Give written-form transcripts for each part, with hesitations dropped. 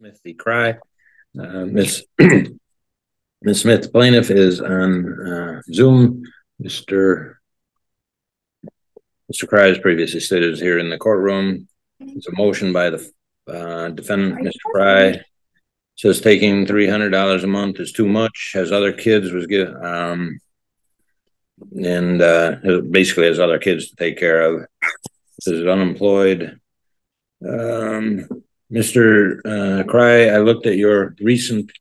Smith v. Cry. Ms. Smith, the plaintiff, is on Zoom. Mr. Cry, as previously stated, is here in the courtroom. It's a motion by the defendant, Mr. Cry. Says taking $300 a month is too much. Has other kids, was given, basically has other kids to take care of. Says unemployed. Mr. Cry, I looked at your recent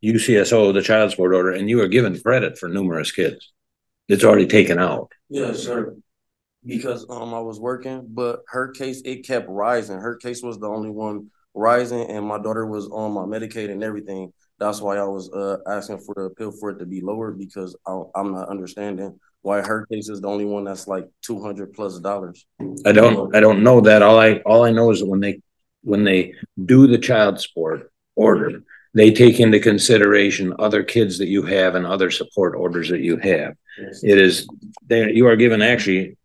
UCSO, the child support order, and you are given credit for numerous kids. It's already taken out. Yes, sir. Because I was working, but her case, it kept rising. Her case was the only one rising, and my daughter was on my Medicaid and everything. That's why I was asking for the appeal for it to be lowered, because I'm not understanding why her case is the only one that's like $200+. I don't know that. All I know is that when they do the child support order, they take into consideration other kids that you have and other support orders that you have. Yes. It is there. You are given actually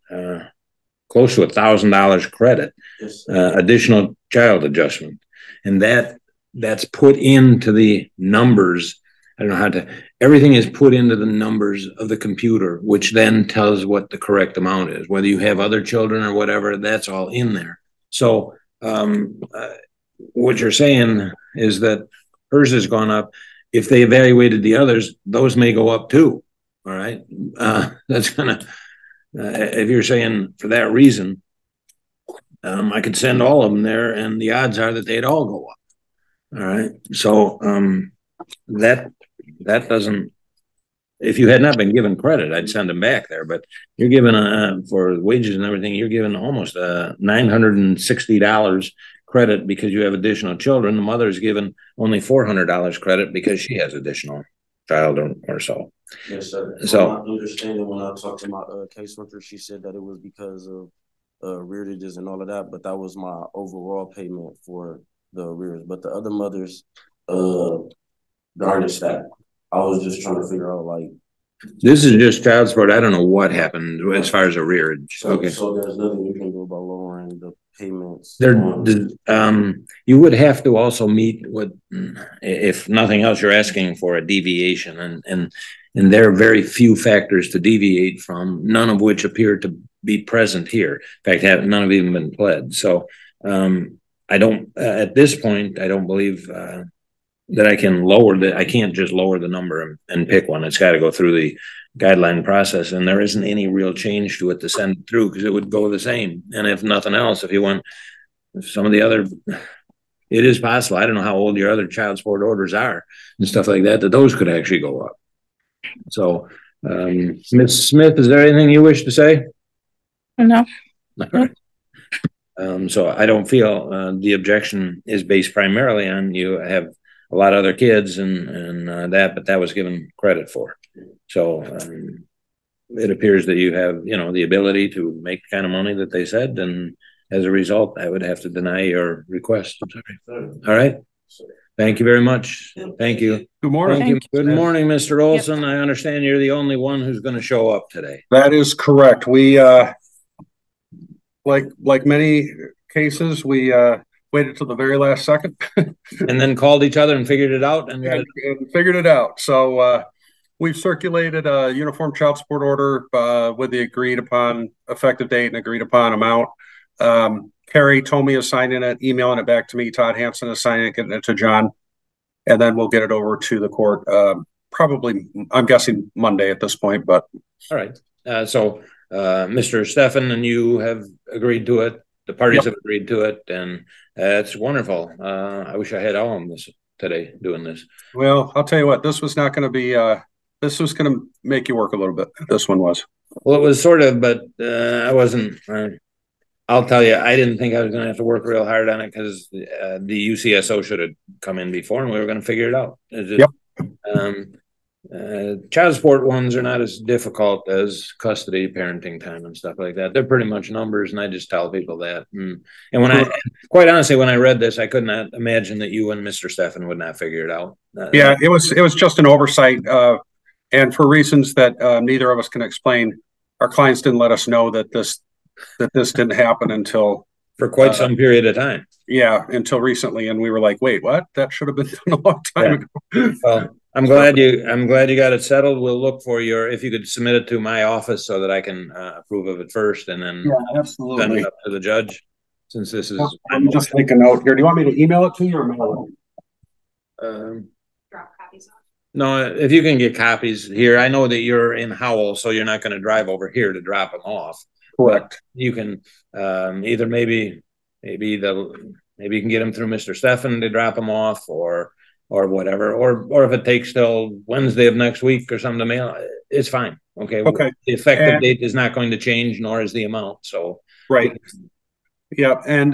close to $1,000 credit, yes, additional child adjustment, and that's put into the numbers. I don't know how to. Everything is put into the numbers of the computer, which then tells what the correct amount is. Whether you have other children or whatever, that's all in there. So what you're saying is that hers has gone up. If they evaluated the others, those may go up too. All right. That's gonna, if you're saying for that reason, I could send all of them there and the odds are that they'd all go up. All right. So that doesn't, if you had not been given credit, I'd send them back there, but you're given for wages and everything, you're given almost $960 credit because you have additional children. The mother is given only $400 credit because she has additional child or so. Yes, sir. So I understanding when I talked to my caseworker, she said that it was because of rearages and all of that, but that was my overall payment for the arrears. But the other mothers garnished that. I was just trying to figure out, like, this is just child support. I don't know what happened as far as arrearage. Okay. So there's nothing you can do about lowering the payments. You would have to also meet what, if nothing else, you're asking for a deviation, and there are very few factors to deviate from, none of which appear to be present here. In fact, none have even been pled. So I don't, at this point, I don't believe that I can I can't just lower the number and pick one. It's got to go through the guideline process, and there isn't any real change to it to send it through, because it would go the same. And if nothing else, if some of the other, it is possible, I don't know how old your other child support orders are and stuff like that, those could actually go up. So Ms. Smith, is there anything you wish to say? No. All right. So I don't feel the objection is based primarily on you have a lot of other kids and but that was given credit for. So it appears that you have, the ability to make the kind of money that they said, and as a result, I would have to deny your request. I'm sorry. All right. Thank you very much. Thank you. Good morning. Thank you. Good morning, Mr. Olson. Yep. I understand you're the only one who's going to show up today. That is correct. We like many cases, we waited till the very last second and then called each other and figured it out and figured it out. So we've circulated a uniform child support order with the agreed upon effective date and agreed upon amount. Carrie Tomey is signing it, emailing it back to me. Todd Hansen is signing it, getting it to John, and then we'll get it over to the court. Probably, I'm guessing Monday at this point. But all right. So Mr. Stephan and you have agreed to it. The parties have agreed to it, and it's wonderful. I wish I had all of this today doing this. Well, I'll tell you what, this was not going to be, this was going to make you work a little bit. This one was. Well, it was sort of, but I wasn't. I'll tell you, I didn't think I was going to have to work real hard on it, because the UCSO should have come in before, and we were going to figure it out. Child support ones are not as difficult as custody, parenting time, and stuff like that. They're pretty much numbers, and I just tell people that. And when quite honestly, when I read this, I could not imagine that you and Mr. Stephan would not figure it out. Yeah, it was just an oversight, and for reasons that neither of us can explain, our clients didn't let us know that this didn't happen until for quite some period of time. Yeah, until recently, and we were like, "Wait, what? That should have been done a long time ago." Well, I'm glad you got it settled. We'll look for if you could submit it to my office so that I can approve of it first, and then absolutely send it up to the judge. Since this is, let me just make a note here. Do you want me to email it to you or mail it? Drop copies off. No, if you can get copies here, I know that you're in Howell, so you're not going to drive over here to drop them off. Correct. But you can either maybe you can get them through Mr. Stefan to drop them off, or whatever, or if it takes till Wednesday of next week or something to mail, it's fine. Okay. The effective date is not going to change, nor is the amount. So right. Yeah. And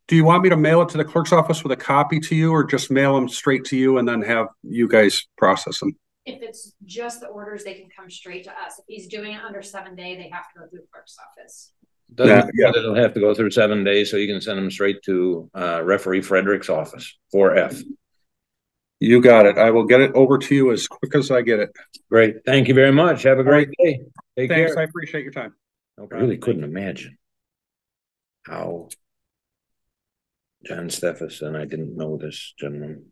do you want me to mail it to the clerk's office with a copy to you, or just mail them straight to you and then have you guys process them? If it's just the orders, they can come straight to us. If he's doing it under 7 day, they have to go through the clerk's office. It'll have to go through 7 days, so you can send them straight to referee Frederick's office, 4F. You got it. I will get it over to you as quick as I get it. Great. Thank you very much. Have a great day. Take Thanks. care. I appreciate your time. No problem. I really couldn't imagine how John Steffes, and I didn't know this gentleman,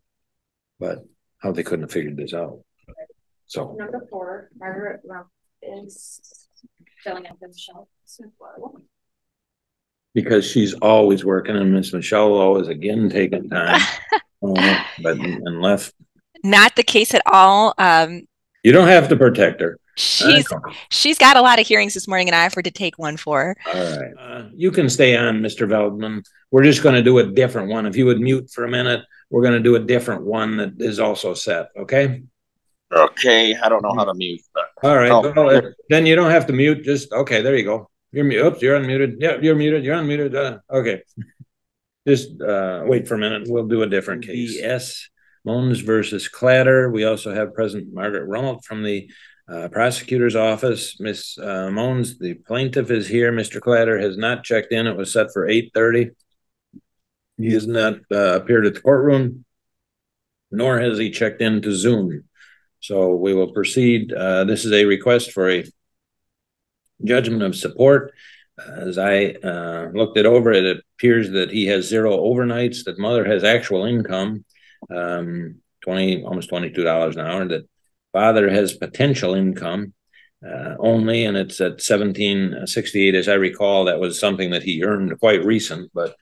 but how they couldn't have figured this out. So number 4, Margaret Rump is filling up Michelle Smith-Lowe. Because she's always working, and Miss Michelle Lowe is again taking time, but and left. Not the case at all. You don't have to protect her. She's got a lot of hearings this morning, and I offered to take one for her. All right. You can stay on, Mr. Veldman. We're just going to do a different one. If you would mute for a minute, we're going to do a different one that is also set. Okay. Okay. I don't know how to mute. All right. Well, then you don't have to mute. Just okay. There you go. You're mute. Oops, you're unmuted. Yeah, you're muted. You're unmuted. Okay. Just wait for a minute. We'll do a different case. B.S. Mons versus Clatter. We also have President Margaret Rummelt from the prosecutor's office. Miss Mons, the plaintiff, is here. Mr. Clatter has not checked in. It was set for 8:30. He has not appeared at the courtroom, nor has he checked into Zoom. So we will proceed. This is a request for a judgment of support. As I looked it over, it appears that he has 0 overnights, that mother has actual income, almost $22 an hour, that father has potential income only, and it's at $17.68. As I recall, that was something that he earned quite recent, but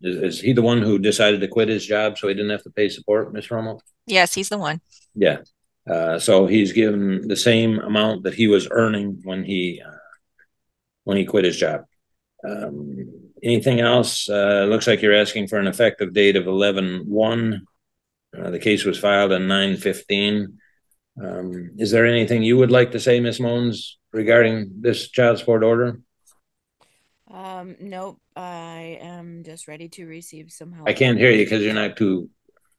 is he the one who decided to quit his job so he didn't have to pay support, Ms. Rommel? Yes, he's the one. Yeah. So he's given the same amount that he was earning when he quit his job. Anything else? Looks like you're asking for an effective date of 11/1. The case was filed on 9/15. Is there anything you would like to say, Ms. Mons, regarding this child support order? Nope. I am just ready to receive some help. I can't hear you because you're not too.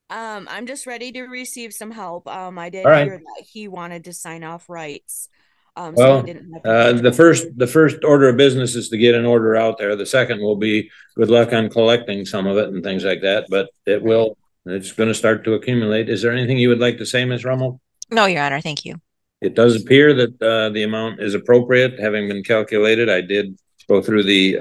I'm just ready to receive some help. I did hear that he wanted to sign off rights. So he didn't have the first order of business is to get an order out there. The second will be good luck on collecting some of it and things like that. But it's going to start to accumulate. Is there anything you would like to say, Ms. Rummel? No, Your Honor. Thank you. It does appear that the amount is appropriate, having been calculated. I did go through the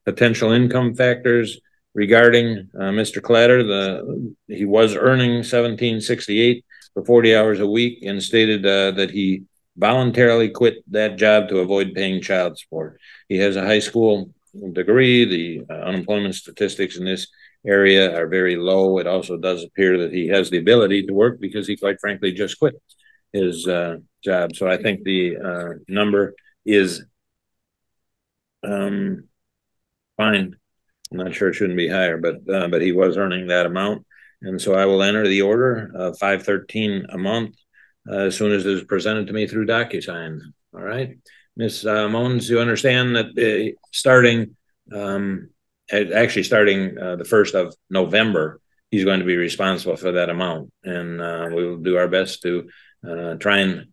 potential income factors regarding Mr. Clatter. He was earning $17.68 for 40 hours a week, and stated that he voluntarily quit that job to avoid paying child support. He has a high school degree. The unemployment statistics in this area are very low. It also does appear that he has the ability to work because he quite frankly just quit his job. So I think the number is fine. I'm not sure it shouldn't be higher, but he was earning that amount. And so I will enter the order of $513 a month as soon as it is presented to me through DocuSign. All right. Ms. Mons, you understand that starting the 1st of November, he's going to be responsible for that amount. And we will do our best to try and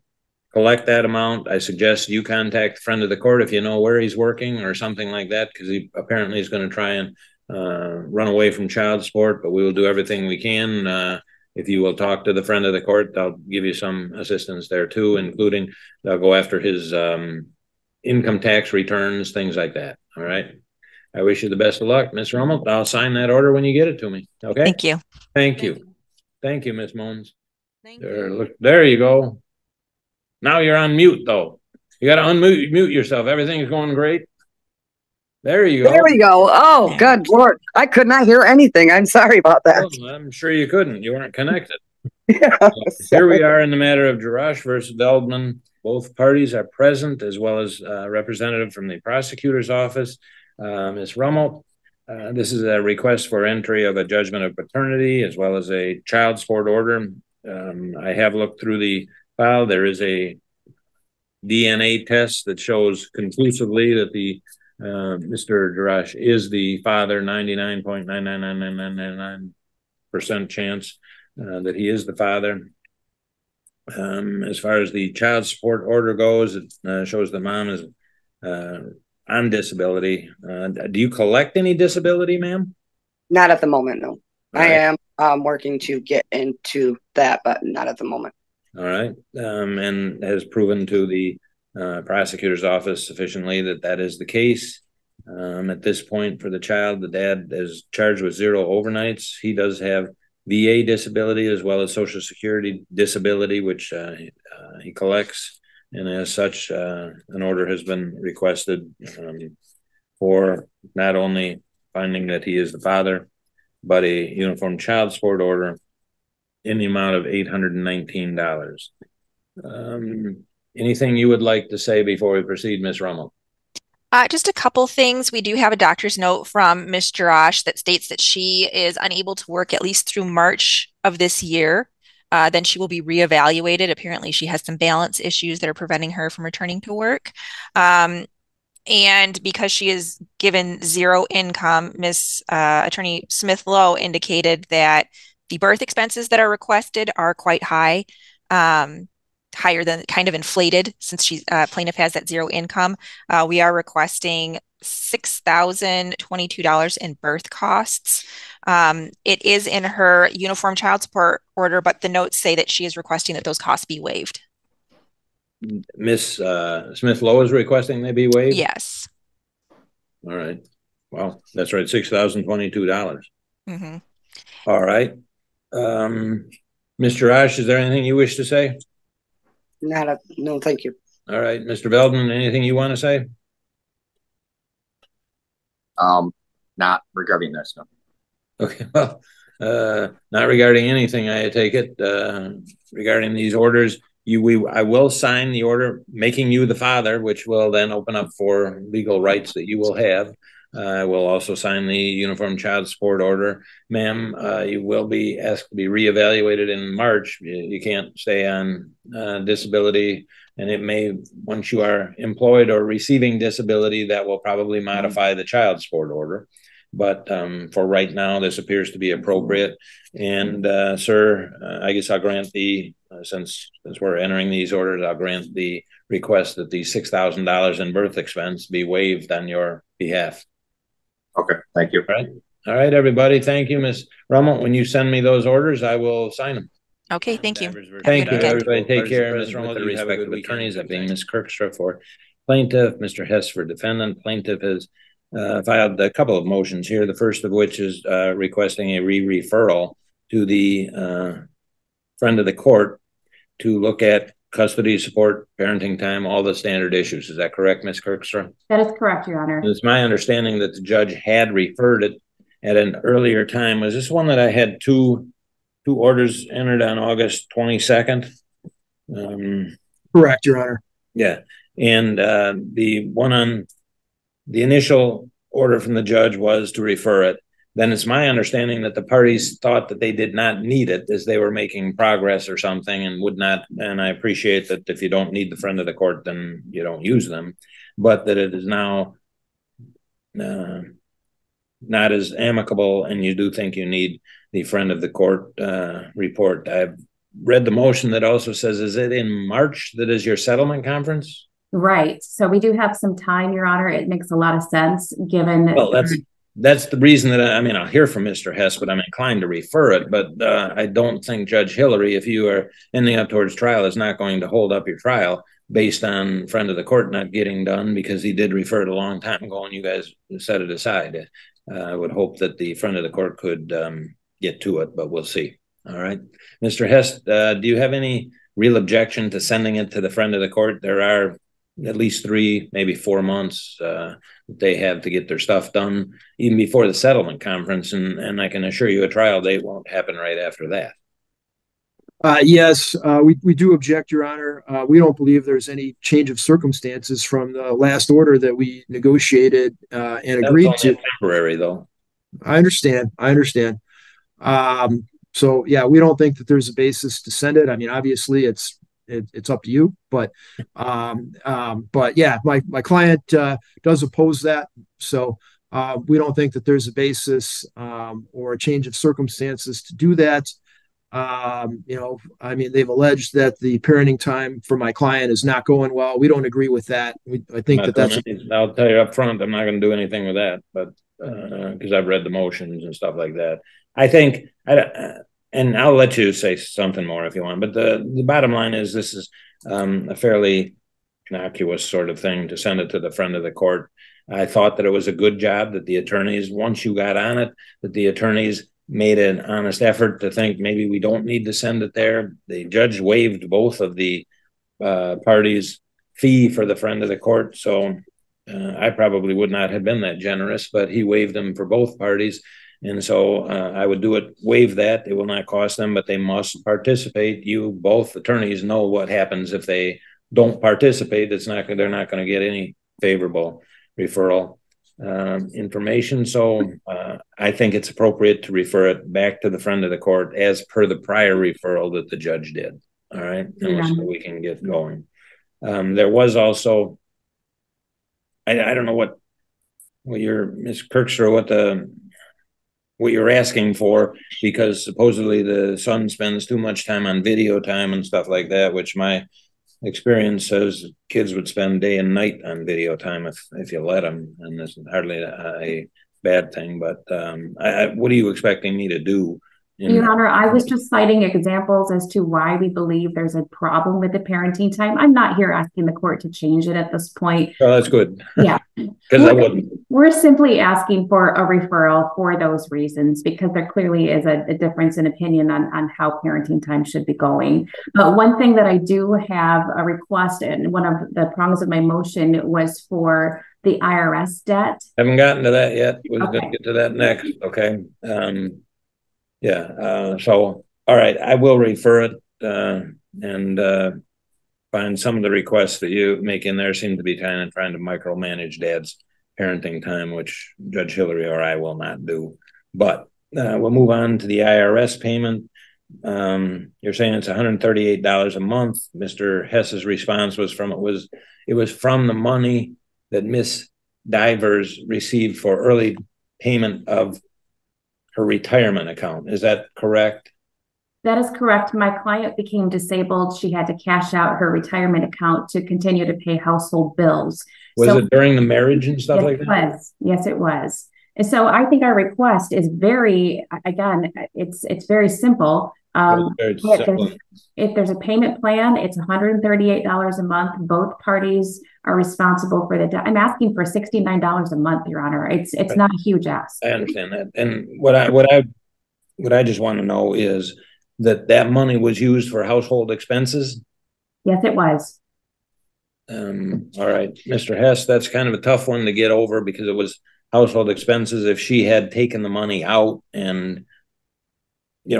collect that amount. I suggest you contact a friend of the court if you know where he's working or something like that, because he apparently is going to try and run away from child support, but we will do everything we can. If you will talk to the friend of the court, they'll give you some assistance there too, including they'll go after his income tax returns, things like that. All right. I wish you the best of luck, Miss Rummel. I'll sign that order when you get it to me. Okay. Thank you. Thank you. Thank you, Miss Mons. Thank There, you. look, there you go. Now you're on mute though. You got to unmute yourself. Everything's going great. There you go. There we go. Oh, good Lord. I could not hear anything. I'm sorry about that. Well, I'm sure you couldn't. You weren't connected. Yeah, Here we are in the matter of Jarash versus Veldman. Both parties are present, as well as a representative from the prosecutor's office, Ms. Rummel. This is a request for entry of a judgment of paternity, as well as a child support order. I have looked through the file. There is a DNA test that shows conclusively that the Mr. Jarash is the father, 99.99999% chance that he is the father. As far as the child support order goes, it shows the mom is on disability. Do you collect any disability, ma'am? not at the moment, no. All I right. am working to get into that, but not at the moment. All right. And has proven to the prosecutor's office sufficiently that that is the case. At this point for the child, the dad is charged with 0 overnights. He does have VA disability as well as Social Security disability, which he collects. And as such, an order has been requested for not only finding that he is the father, but a uniform child support order in the amount of $819. Anything you would like to say before we proceed, Ms. Rummel? Just a couple things. We do have a doctor's note from Ms. Jarash that states that she is unable to work at least through March of this year. Then she will be reevaluated. Apparently, she has some balance issues that are preventing her from returning to work. And because she is given 0 income, Ms. Attorney Smith-Lowe indicated that the birth expenses that are requested are quite high. Higher than kind of inflated since she's plaintiff has that 0 income. We are requesting $6,022 in birth costs. It is in her uniform child support order, but the notes say that she is requesting that those costs be waived. Miss Smith-Lowe is requesting they be waived? Yes. All right. Well, that's right, $6,022. Mm-hmm. All right. Mr. Ash, is there anything you wish to say? No, thank you. All right, Mr. Veldman, anything you want to say? Not regarding this, no. Okay, well, not regarding anything, I take it. Regarding these orders, I will sign the order making you the father, which will then open up for legal rights that you will have. I will also sign the uniform child support order. Ma'am, you will be asked to be reevaluated in March. You can't stay on disability, and it may, once you are employed or receiving disability, that will probably modify the child support order. But for right now, this appears to be appropriate. And sir, I guess I'll grant the, since we're entering these orders, I'll grant the request that the $6,000 in birth expense be waived on your behalf. Okay, thank you. All right, everybody. Thank you, Ms. Rummel. When you send me those orders, I will sign them. Okay, thank you. Thank you, everybody. Take care, Ms. Rummel. You have a good attorneys, that being Ms. Kirkstra for plaintiff, Mr. Hess for defendant. Plaintiff has filed a couple of motions here, the first of which is requesting a referral to the friend of the court to look at custody, support, parenting time, all the standard issues. Is that correct, Ms. Kirkstra? That is correct, Your Honor. It's my understanding that the judge had referred it at an earlier time. Was this one that I had two orders entered on August 22nd? Correct, Your Honor. Yeah. And the one on the initial order from the judge was to refer it. Then it's my understanding that the parties thought that they did not need it as they were making progress or something and would not. And I appreciate that if you don't need the friend of the court, then you don't use them, but that it is now not as amicable. And you do think you need the friend of the court report. I've read the motion that also says, is it in March that is your settlement conference? Right. So we do have some time, Your Honor. It makes a lot of sense given. Well, that's the reason that I mean, I'll hear from Mr. Hess, but I'm inclined to refer it. But I don't think Judge Hillary, if you are ending up towards trial, is not going to hold up your trial based on friend of the court not getting done, because he did refer it a long time ago and you guys set it aside. I would hope that the friend of the court could get to it, but we'll see. All right. Mr. Hess, do you have any real objection to sending it to the friend of the court? There are at least 3, maybe 4 months they have to get their stuff done even before the settlement conference. And I can assure you a trial date won't happen right after that. Yes, we do object, Your Honor. We don't believe there's any change of circumstances from the last order that we negotiated and agreed to. Temporary, though. I understand. So yeah, we don't think that there's a basis to send it. I mean, obviously it's up to you, but yeah, my client does oppose that. So we don't think that there's a basis or a change of circumstances to do that. I mean, they've alleged that the parenting time for my client is not going well. We don't agree with that. I think I'll tell you up front, I'm not going to do anything with that, but because I've read the motions and stuff like that. I think, and I'll let you say something more if you want, but the bottom line is this is a fairly innocuous sort of thing to send it to the friend of the court. I thought that it was a good job that the attorneys, once you got on it, that the attorneys made an honest effort to think maybe we don't need to send it there. The judge waived both of the parties' fee for the friend of the court. So I probably would not have been that generous, but he waived them for both parties. And so I would waive that. It will not cost them, but they must participate. You, both attorneys, know what happens if they don't participate. They're not going to get any favorable referral information. So I think it's appropriate to refer it back to the friend of the court as per the prior referral that the judge did. All right. Yeah. So we can get going. There was also, I don't know what Ms. Kirkstra, what you're asking for, because supposedly the son spends too much time on video time and stuff like that, which my experience says kids would spend day and night on video time if you let them, and this is hardly a bad thing. But what are you expecting me to do? Your Honor, I was just citing examples as to why we believe there's a problem with the parenting time. I'm not here asking the court to change it at this point. Oh, that's good. Yeah. Because I wouldn't. We're simply asking for a referral for those reasons, because there clearly is a difference in opinion on how parenting time should be going. But one thing that I do have a request, and one of the prongs of my motion was for the IRS debt. Haven't gotten to that yet. We're going to get to that next. Okay. Yeah. So, all right, I will refer it and find some of the requests that you make in there seem to be kind of trying to micromanage dad's parenting time, which Judge Hillary or I will not do. But we'll move on to the IRS payment. You're saying it's $138 a month. Mr. Hess's response was it was from the money that Miss Divers received for early payment of her retirement account. Is that correct? That is correct. My client became disabled. She had to cash out her retirement account to continue to pay household bills. Was it during the marriage and stuff like that? Yes, it was. And so I think our request is very, again, it's very simple. If there's a payment plan, it's $138 a month. Both parties are responsible for the debt. I'm asking for $69 a month, Your Honor. It's not a huge ask. I understand that. And what I just want to know is that money was used for household expenses? Yes, it was. All right, Mr. Hess, that's kind of a tough one to get over because it was household expenses. If she had taken the money out and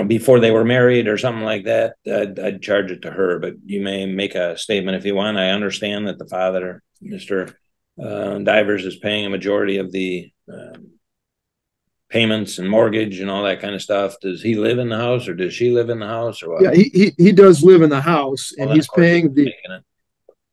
before they were married or something like that, I'd charge it to her, but you may make a statement if you want. I understand that the father, Mr. Divers, is paying a majority of the payments and mortgage and all that kind of stuff. Does he live in the house or does she live in the house or what? Yeah, he does live in the house, and he's paying the.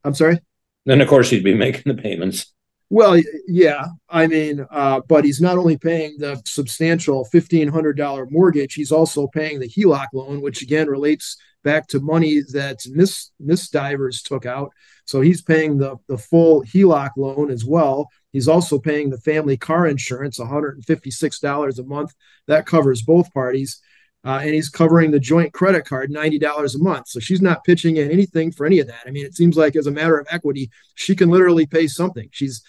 I'm sorry? Then, of course, he'd be making the payments. Well, yeah, I mean, but he's not only paying the substantial $1,500 mortgage, he's also paying the HELOC loan, which again relates back to money that Miss Divers took out. So he's paying the full HELOC loan as well. He's also paying the family car insurance, $156 a month. That covers both parties. and he's covering the joint credit card $90 a month. So she's not pitching in anything for any of that. I mean, it seems like as a matter of equity, she can literally pay something. She's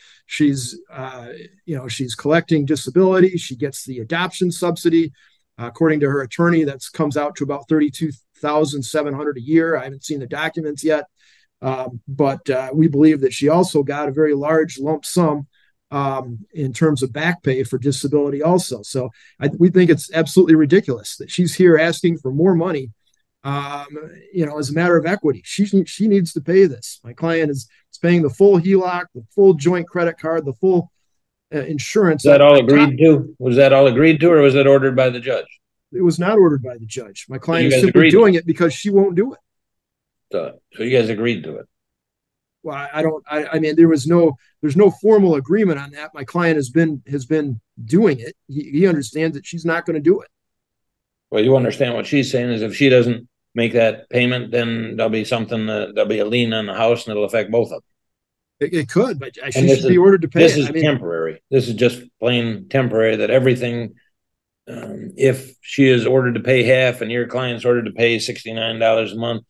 collecting disability. She gets the adoption subsidy. According to her attorney, that comes out to about $32,700 a year. I haven't seen the documents yet, but we believe that she also got a very large lump sum in terms of back pay for disability also. So we think it's absolutely ridiculous that she's here asking for more money, as a matter of equity. She needs to pay this. My client is paying the full HELOC, the full joint credit card, the full insurance. Was that all agreed to? Was that all agreed to, or was it ordered by the judge? It was not ordered by the judge. My client is simply doing it because she won't do it. So you guys agreed to it? Well, I mean, there's no formal agreement on that. My client has been doing it. He understands that she's not going to do it. Well, you understand what she's saying is if she doesn't make that payment, then there'll be a lien on the house and it'll affect both of them. It could, but she should be ordered to pay. This is temporary. This is just plain temporary. That everything, if she is ordered to pay half and your client's ordered to pay $69 a month,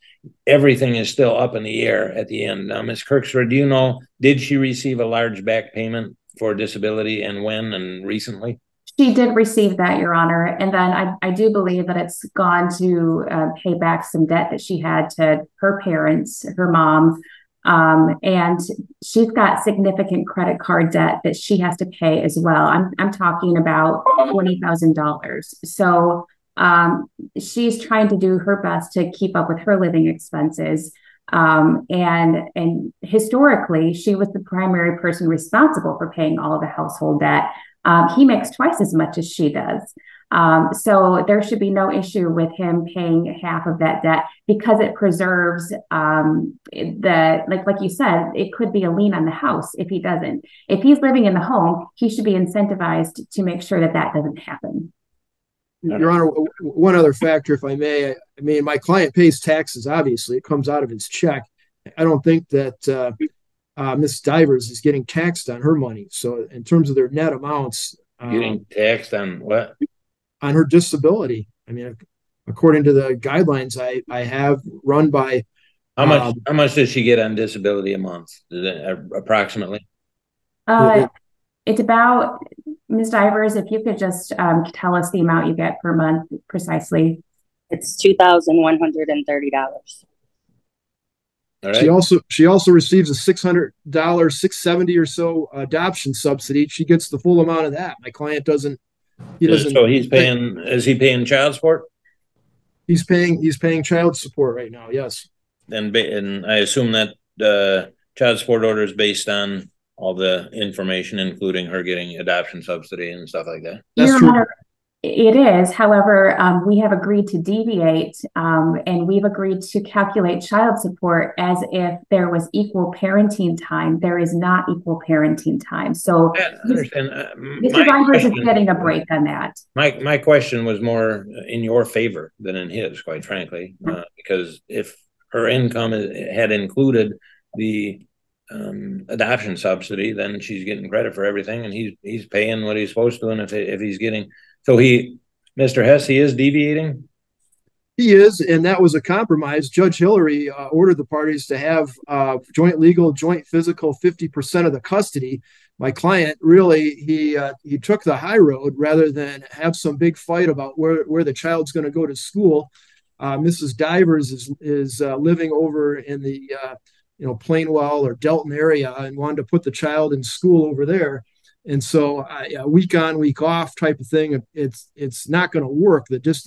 everything is still up in the air at the end. Now, Ms. Kirkstra, do you know, did she receive a large back payment for disability, and when, and recently? She did receive that, Your Honor. And then I do believe that it's gone to pay back some debt that she had to her parents, her mom. And she's got significant credit card debt that she has to pay as well. I'm talking about $20,000. So she's trying to do her best to keep up with her living expenses. And historically, she was the primary person responsible for paying all of the household debt. He makes twice as much as she does. So there should be no issue with him paying half of that debt because it preserves like you said, it could be a lien on the house if he doesn't. If he's living in the home, he should be incentivized to make sure that that doesn't happen. Your Honor, one other factor, if I may. I mean, my client pays taxes, obviously. It comes out of his check. I don't think that Ms. Divers is getting taxed on her money. So in terms of their net amounts. Getting taxed on what? On her disability. I mean, according to the guidelines I have run by. How much does she get on disability a month, approximately? It's about, Ms. Divers, if you could just tell us the amount you get per month precisely. It's $2,130. All right. She also receives a $600, $670 or so adoption subsidy. She gets the full amount of that. My client doesn't. He doesn't. So he's paying. Is he paying child support? He's paying child support right now. Yes. And I assume that child support order is based on all the information, including her getting adoption subsidy and stuff like that. That's true. It is. However, we have agreed to deviate and we've agreed to calculate child support as if there was equal parenting time. There is not equal parenting time. So Mr. Divers is getting a break on that. My question was more in your favor than in his, quite frankly, because if her income had included the adoption subsidy, then she's getting credit for everything, and he's paying what he's supposed to. And if he's getting, so Mr. Hess, he is deviating. He is, and that was a compromise. Judge Hillary ordered the parties to have joint legal, joint physical, 50% of the custody. My client really he took the high road rather than have some big fight about where the child's going to go to school. Mrs. Divers is living over in the Plainwell or Delton area and wanted to put the child in school over there. And so week on, week off type of thing, it's not going to work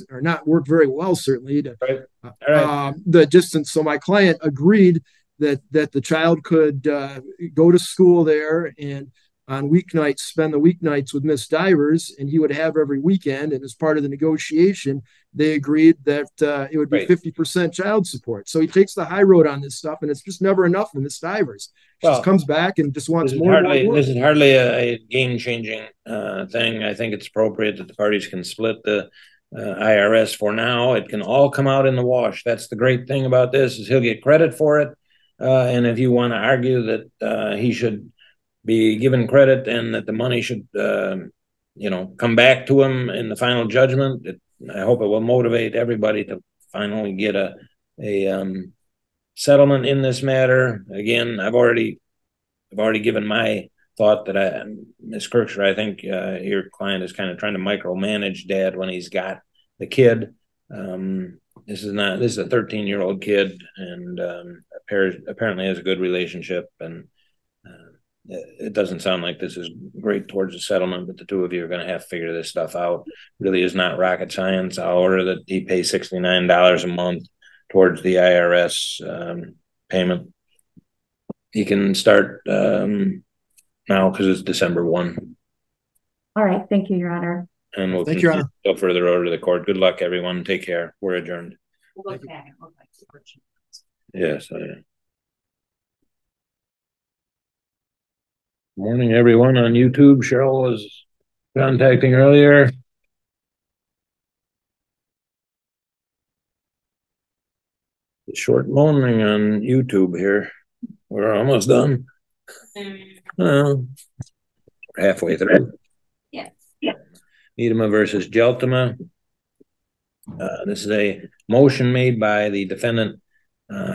or not work very well, certainly. The distance. So my client agreed that the child could go to school there and on weeknights, spend the weeknights with Miss Divers, and he would have every weekend. And as part of the negotiation, they agreed that it would be 50% child support. So he takes the high road on this stuff, and it's just never enough for Miss Divers. She just comes back and just wants more and more. This is hardly a game-changing thing. I think it's appropriate that the parties can split the IRS for now. It can all come out in the wash. That's the great thing about this, is he'll get credit for it. And if you want to argue that he should be given credit and that the money should, come back to him in the final judgment, I hope it will motivate everybody to finally get a settlement in this matter. Again, I've already given my thought that Ms. Kirkshire, I think your client is kind of trying to micromanage Dad when he's got the kid. This is a 13-year-old kid, and apparently has a good relationship, and it doesn't sound like this is great towards a settlement, but the two of you are going to have to figure this stuff out. Really is not rocket science. I'll order that he pays $69 a month towards the IRS payment. He can start now because it's December 1. All right. Thank you, Your Honor. And we'll continue until further order to the court. Good luck, everyone. Take care. We're adjourned. We'll look back and look like Yes. Morning, everyone on YouTube. Cheryl was contacting earlier. Short morning on YouTube here. We're almost done. Halfway through. Yes. Edema versus Geltema. This is a motion made by the defendant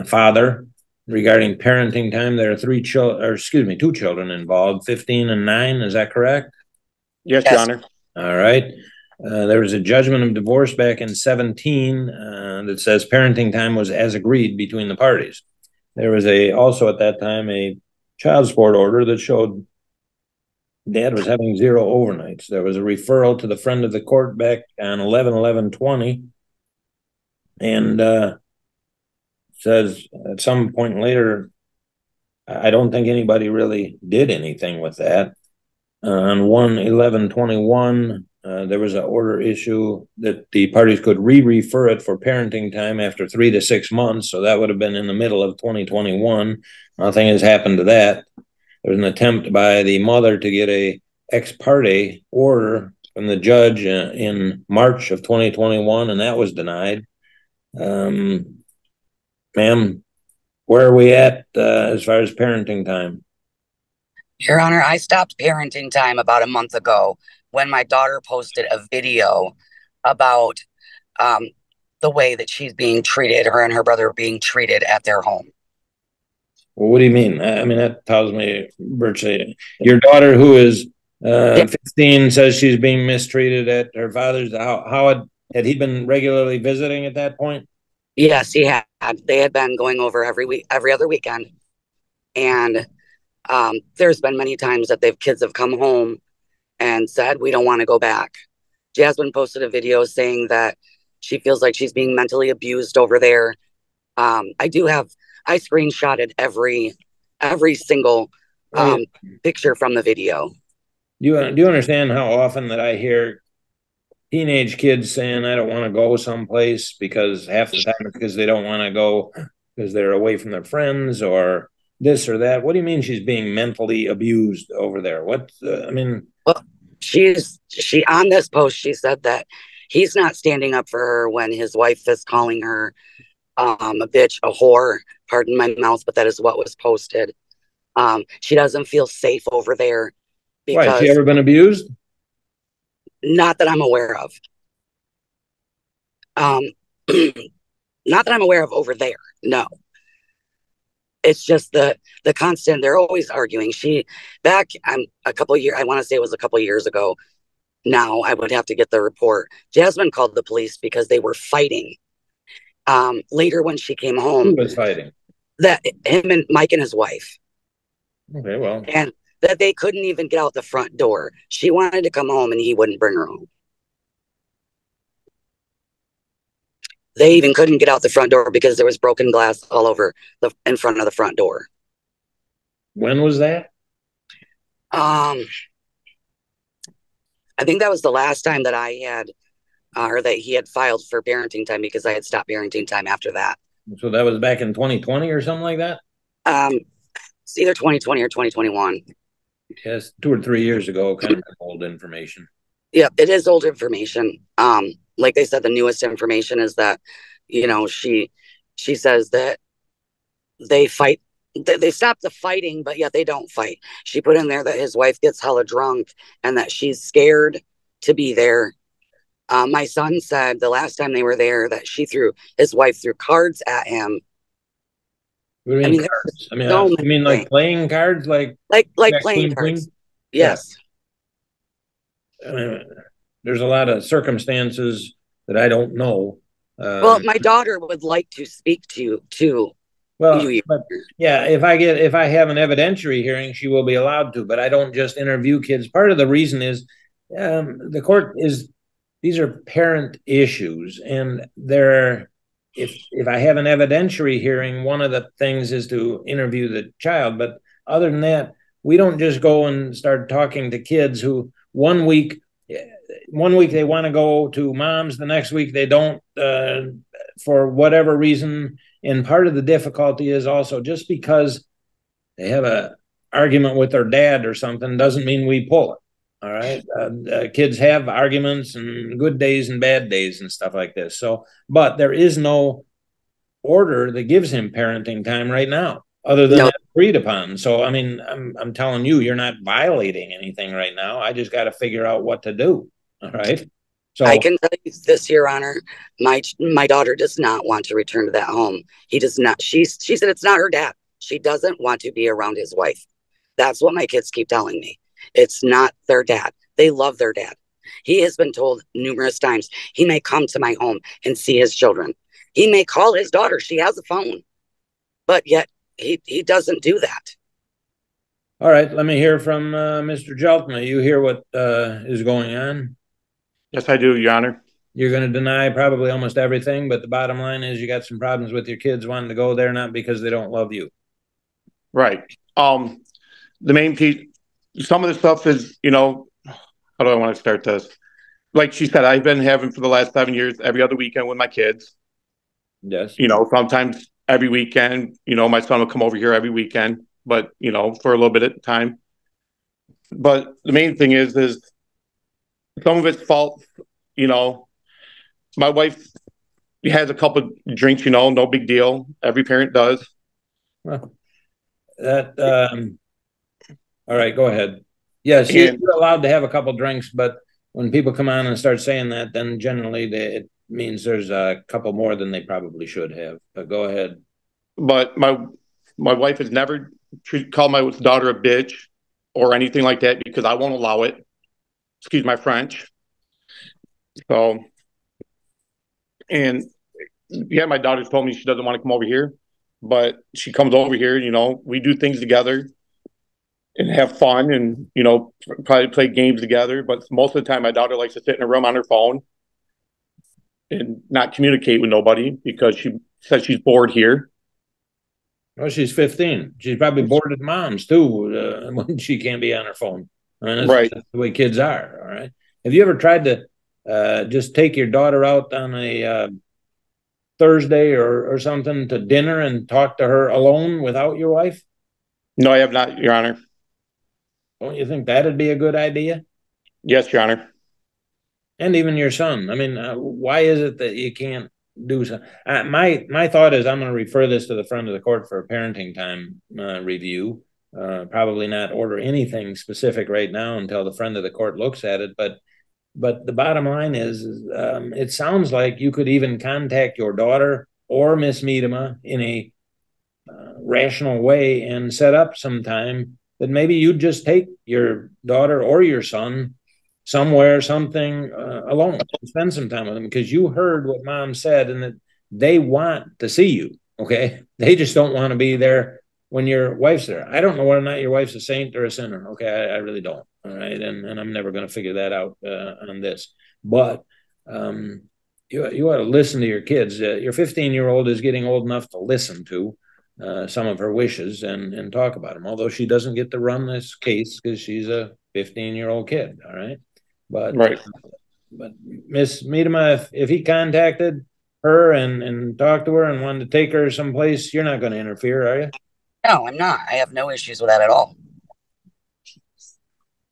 father regarding parenting time. There are two children involved, 15 and 9. Is that correct? Yes, Your Honor. All right. There was a judgment of divorce back in 2017 that says parenting time was as agreed between the parties. There was also at that time a child support order that showed Dad was having 0 overnights. There was a referral to the friend of the court back on 11/11/20, and says at some point later, I don't think anybody really did anything with that. On 1/11/21, there was an order issue that the parties could re-refer it for parenting time after 3 to 6 months. So that would have been in the middle of 2021. Nothing has happened to that. There was an attempt by the mother to get a ex parte order from the judge in March of 2021, and that was denied. Ma'am, where are we at as far as parenting time? Your Honor, I stopped parenting time about a month ago when my daughter posted a video about the way that she's being treated, her and her brother are being treated at their home. Well, what do you mean? I mean, that tells me virtually your daughter, who is 15, says she's being mistreated at her father's. How had he been regularly visiting at that point? Yes, he had. They had been going over every other weekend. And there's been many times that kids have come home and said, we don't want to go back. Jasmine posted a video saying that she feels like she's being mentally abused over there. I screenshotted every single picture from the video. Do you understand how often that I hear teenage kids saying, I don't want to go someplace because half the time it's because they don't want to go because they're away from their friends or this or that? What do you mean she's being mentally abused over there? What, I mean? Well, she on this post, she said that he's not standing up for her when his wife is calling her a bitch, a whore, pardon my mouth, but that is what was posted. She doesn't feel safe over there. Why, has she ever been abused? Not that I'm aware of. Not that I'm aware of over there. No. It's just the constant, they're always arguing. A couple of years, I want to say it was a couple of years ago. Now I would have to get the report. Jasmine called the police because they were fighting. Later when she came home. Who was fighting? That him and Mike and his wife. Okay, well. And that they couldn't even get out the front door. She wanted to come home and he wouldn't bring her home. They even couldn't get out the front door because there was broken glass all over in front of the front door. When was that? I think that was the last time that I had, or that he had filed for parenting time, because I had stopped parenting time after that. So that was back in 2020 or something like that? It's either 2020 or 2021. Yes, 2 or 3 years ago, kind of old information. Yeah, it is old information. Like they said, the newest information is that, she says that they fight. They stop the fighting, but yet they don't fight. She put in there that his wife gets hella drunk and that she's scared to be there. My son said the last time they were there that his wife threw cards at him. What do you mean cards? I mean, you mean like playing cards, like playing cards? Queen? Yes. Yeah. There's a lot of circumstances that I don't know. Well, my daughter would like to speak to you. Well, but yeah, if I have an evidentiary hearing, she will be allowed to, but I don't just interview kids. Part of the reason is the court these are parent issues, and if I have an evidentiary hearing, one of the things is to interview the child. But other than that, we don't just go and start talking to kids who one week they want to go to mom's, the next week they don't, for whatever reason. And part of the difficulty is also just because they have an argument with their dad or something doesn't mean we pull it. All right. Kids have arguments and good days and bad days and stuff like this. So, but there is no order that gives him parenting time right now, other than agreed upon. So, I mean, I'm telling you, you're not violating anything right now. I just got to figure out what to do. All right. So I can tell you this, Your Honor. My daughter does not want to return to that home. He does not. She said it's not her dad. She doesn't want to be around his wife. That's what my kids keep telling me. It's not their dad. They love their dad. He has been told numerous times he may come to my home and see his children. He may call his daughter. She has a phone. But yet he doesn't do that. All right. Let me hear from Mr. Jeltma. You hear what is going on? Yes, I do, Your Honor. You're going to deny probably almost everything, but the bottom line is you got some problems with your kids wanting to go there, not because they don't love you. Right. The main piece, some of the stuff is, how do I want to start this? Like she said, I've been having for the last 7 years, every other weekend with my kids. Yes. Sometimes every weekend, my son will come over here every weekend, but, for a little bit at a time. But the main thing is some of it's fault, my wife has a couple drinks, no big deal. Every parent does. Well, all right, go ahead. Yes, you're allowed to have a couple drinks, but when people come on and start saying that, then generally it means there's a couple more than they probably should have. But go ahead. But my wife has never called my daughter a bitch or anything like that because I won't allow it. Excuse my French. So, and yeah, my daughter's told me she doesn't want to come over here, but she comes over here, we do things together and have fun and, probably play games together. But most of the time, my daughter likes to sit in a room on her phone and not communicate with nobody because she says she's bored here. Well, she's 15. She's probably bored at mom's too when she can't be on her phone. I mean, that's the way kids are. All right. Have you ever tried to just take your daughter out on a Thursday or something to dinner and talk to her alone without your wife? No, I have not, Your Honor. Don't you think that'd be a good idea? Yes, Your Honor. And even your son. I mean, why is it that you can't do so? My thought is I'm going to refer this to the front of the court for a parenting time review. Probably not order anything specific right now until the friend of the court looks at it. But the bottom line is it sounds like you could even contact your daughter or Miss Miedema in a rational way and set up some time that maybe you just take your daughter or your son somewhere, something alone, spend some time with them, because you heard what mom said and that they want to see you. Okay. They just don't want to be there when your wife's there. I don't know whether or not your wife's a saint or a sinner. Okay. I really don't. All right. And I'm never going to figure that out on this, but you ought to listen to your kids. Your 15-year-old is getting old enough to listen to some of her wishes and talk about them, although she doesn't get to run this case because she's a 15-year-old kid. All right. But Miss Miedema, if he contacted her and talked to her and wanted to take her someplace, you're not going to interfere, are you? No, I'm not. I have no issues with that at all.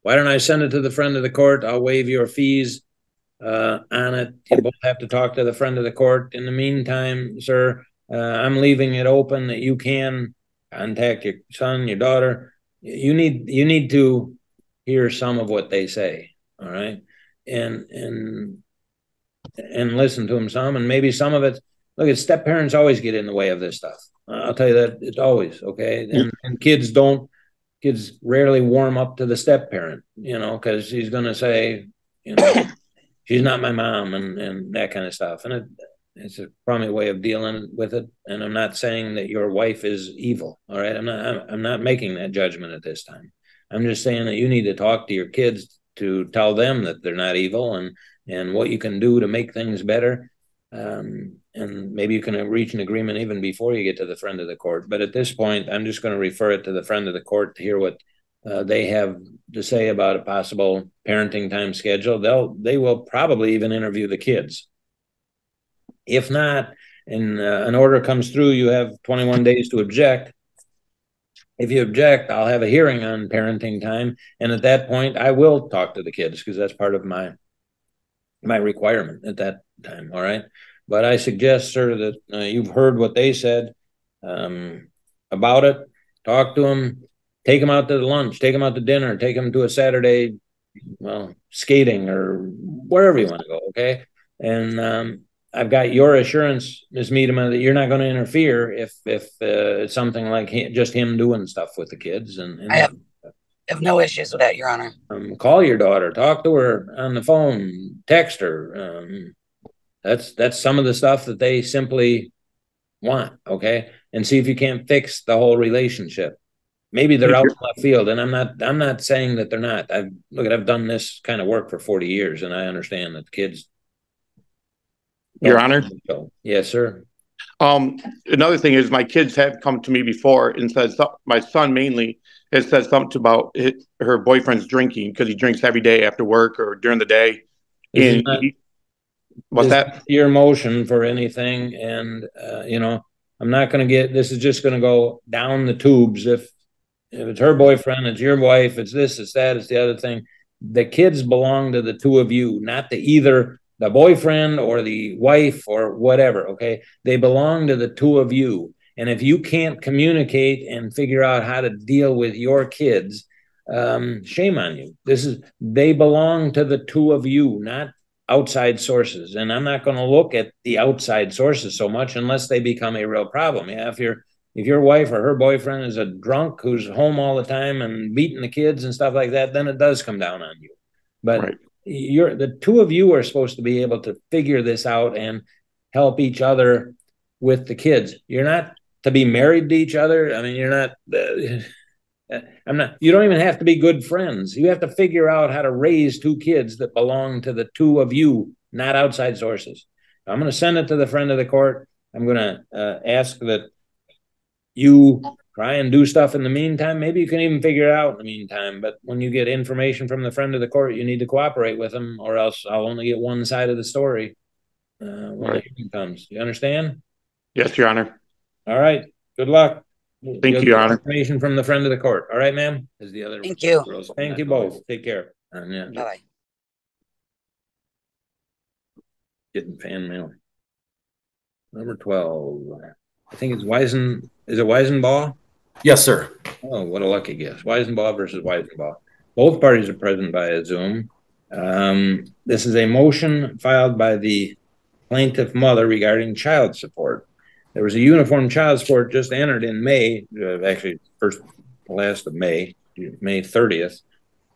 Why don't I send it to the friend of the court? I'll waive your fees on it. You both have to talk to the friend of the court. In the meantime, sir, I'm leaving it open that you can contact your son, your daughter. You need to hear some of what they say. All right. And and listen to them some, and maybe some of it. Look, at step parents always get in the way of this stuff. I'll tell you that, it's always okay. And kids rarely warm up to the step parent, because she's going to say, she's not my mom, and that kind of stuff. And it's probably a way of dealing with it. And I'm not saying that your wife is evil. All right. I'm not making that judgment at this time. I'm just saying that you need to talk to your kids to tell them that they're not evil, and what you can do to make things better. And maybe you can reach an agreement even before you get to the friend of the court. But at this point, I'm just going to refer it to the friend of the court to hear what they have to say about a possible parenting time schedule. They will probably even interview the kids. If not, and an order comes through, you have 21 days to object. If you object, I'll have a hearing on parenting time. And at that point, I will talk to the kids, because that's part of my requirement at that time. All right. But I suggest, sir, that you've heard what they said about it. Talk to them, take them out to lunch, take them out to dinner, take them to a Saturday, skating or wherever you want to go. Okay. And I've got your assurance, Ms. Miedema, that you're not going to interfere if it's something like just him doing stuff with the kids. And I have no issues with that, Your Honor. Call your daughter, talk to her on the phone, text her. That's some of the stuff that they simply want, okay? And see if you can't fix the whole relationship. Maybe they're out in left field, and I'm not saying that they're not. I've done this kind of work for 40 years, and I understand that kids. Your Honor? Yes, sir. Another thing is, my kids have come to me before and said, my son mainly has said something about her boyfriend's drinking, because he drinks every day after work or during the day. What's that? Your motion for anything, and I'm not going to get. This is just going to go down the tubes. If it's her boyfriend, it's your wife, it's this, it's that, it's the other thing. The kids belong to the two of you, not to either the boyfriend or the wife or whatever. Okay, they belong to the two of you. And if you can't communicate and figure out how to deal with your kids, shame on you. They belong to the two of you, not outside sources. And I'm not going to look at the outside sources so much unless they become a real problem. Yeah, if your wife or her boyfriend is a drunk who's home all the time and beating the kids and stuff like that, then it does come down on you. But the two of you are supposed to be able to figure this out and help each other with the kids. You're not to be married to each other. I mean, you're not. You don't even have to be good friends. You have to figure out how to raise two kids that belong to the two of you, not outside sources. I'm going to send it to the friend of the court. I'm going to ask that you try and do stuff in the meantime. Maybe you can even figure it out in the meantime. But when you get information from the friend of the court, you need to cooperate with them, or else I'll only get one side of the story when the hearing comes. You understand? Yes, Your Honor. All right. Good luck. Thank you, Your Honor. Information from the friend of the court. All right, ma'am? Thank you. Thank you both. Take care. Bye-bye. Getting fan mail. Number 12. I think it's Is it Weisenbaugh? Yes, sir. Oh, what a lucky guess. Weisenbaugh versus Weisenbaugh. Both parties are present via Zoom. This is a motion filed by the plaintiff mother regarding child support. There was a uniform child support just entered in May, actually last of May 30th.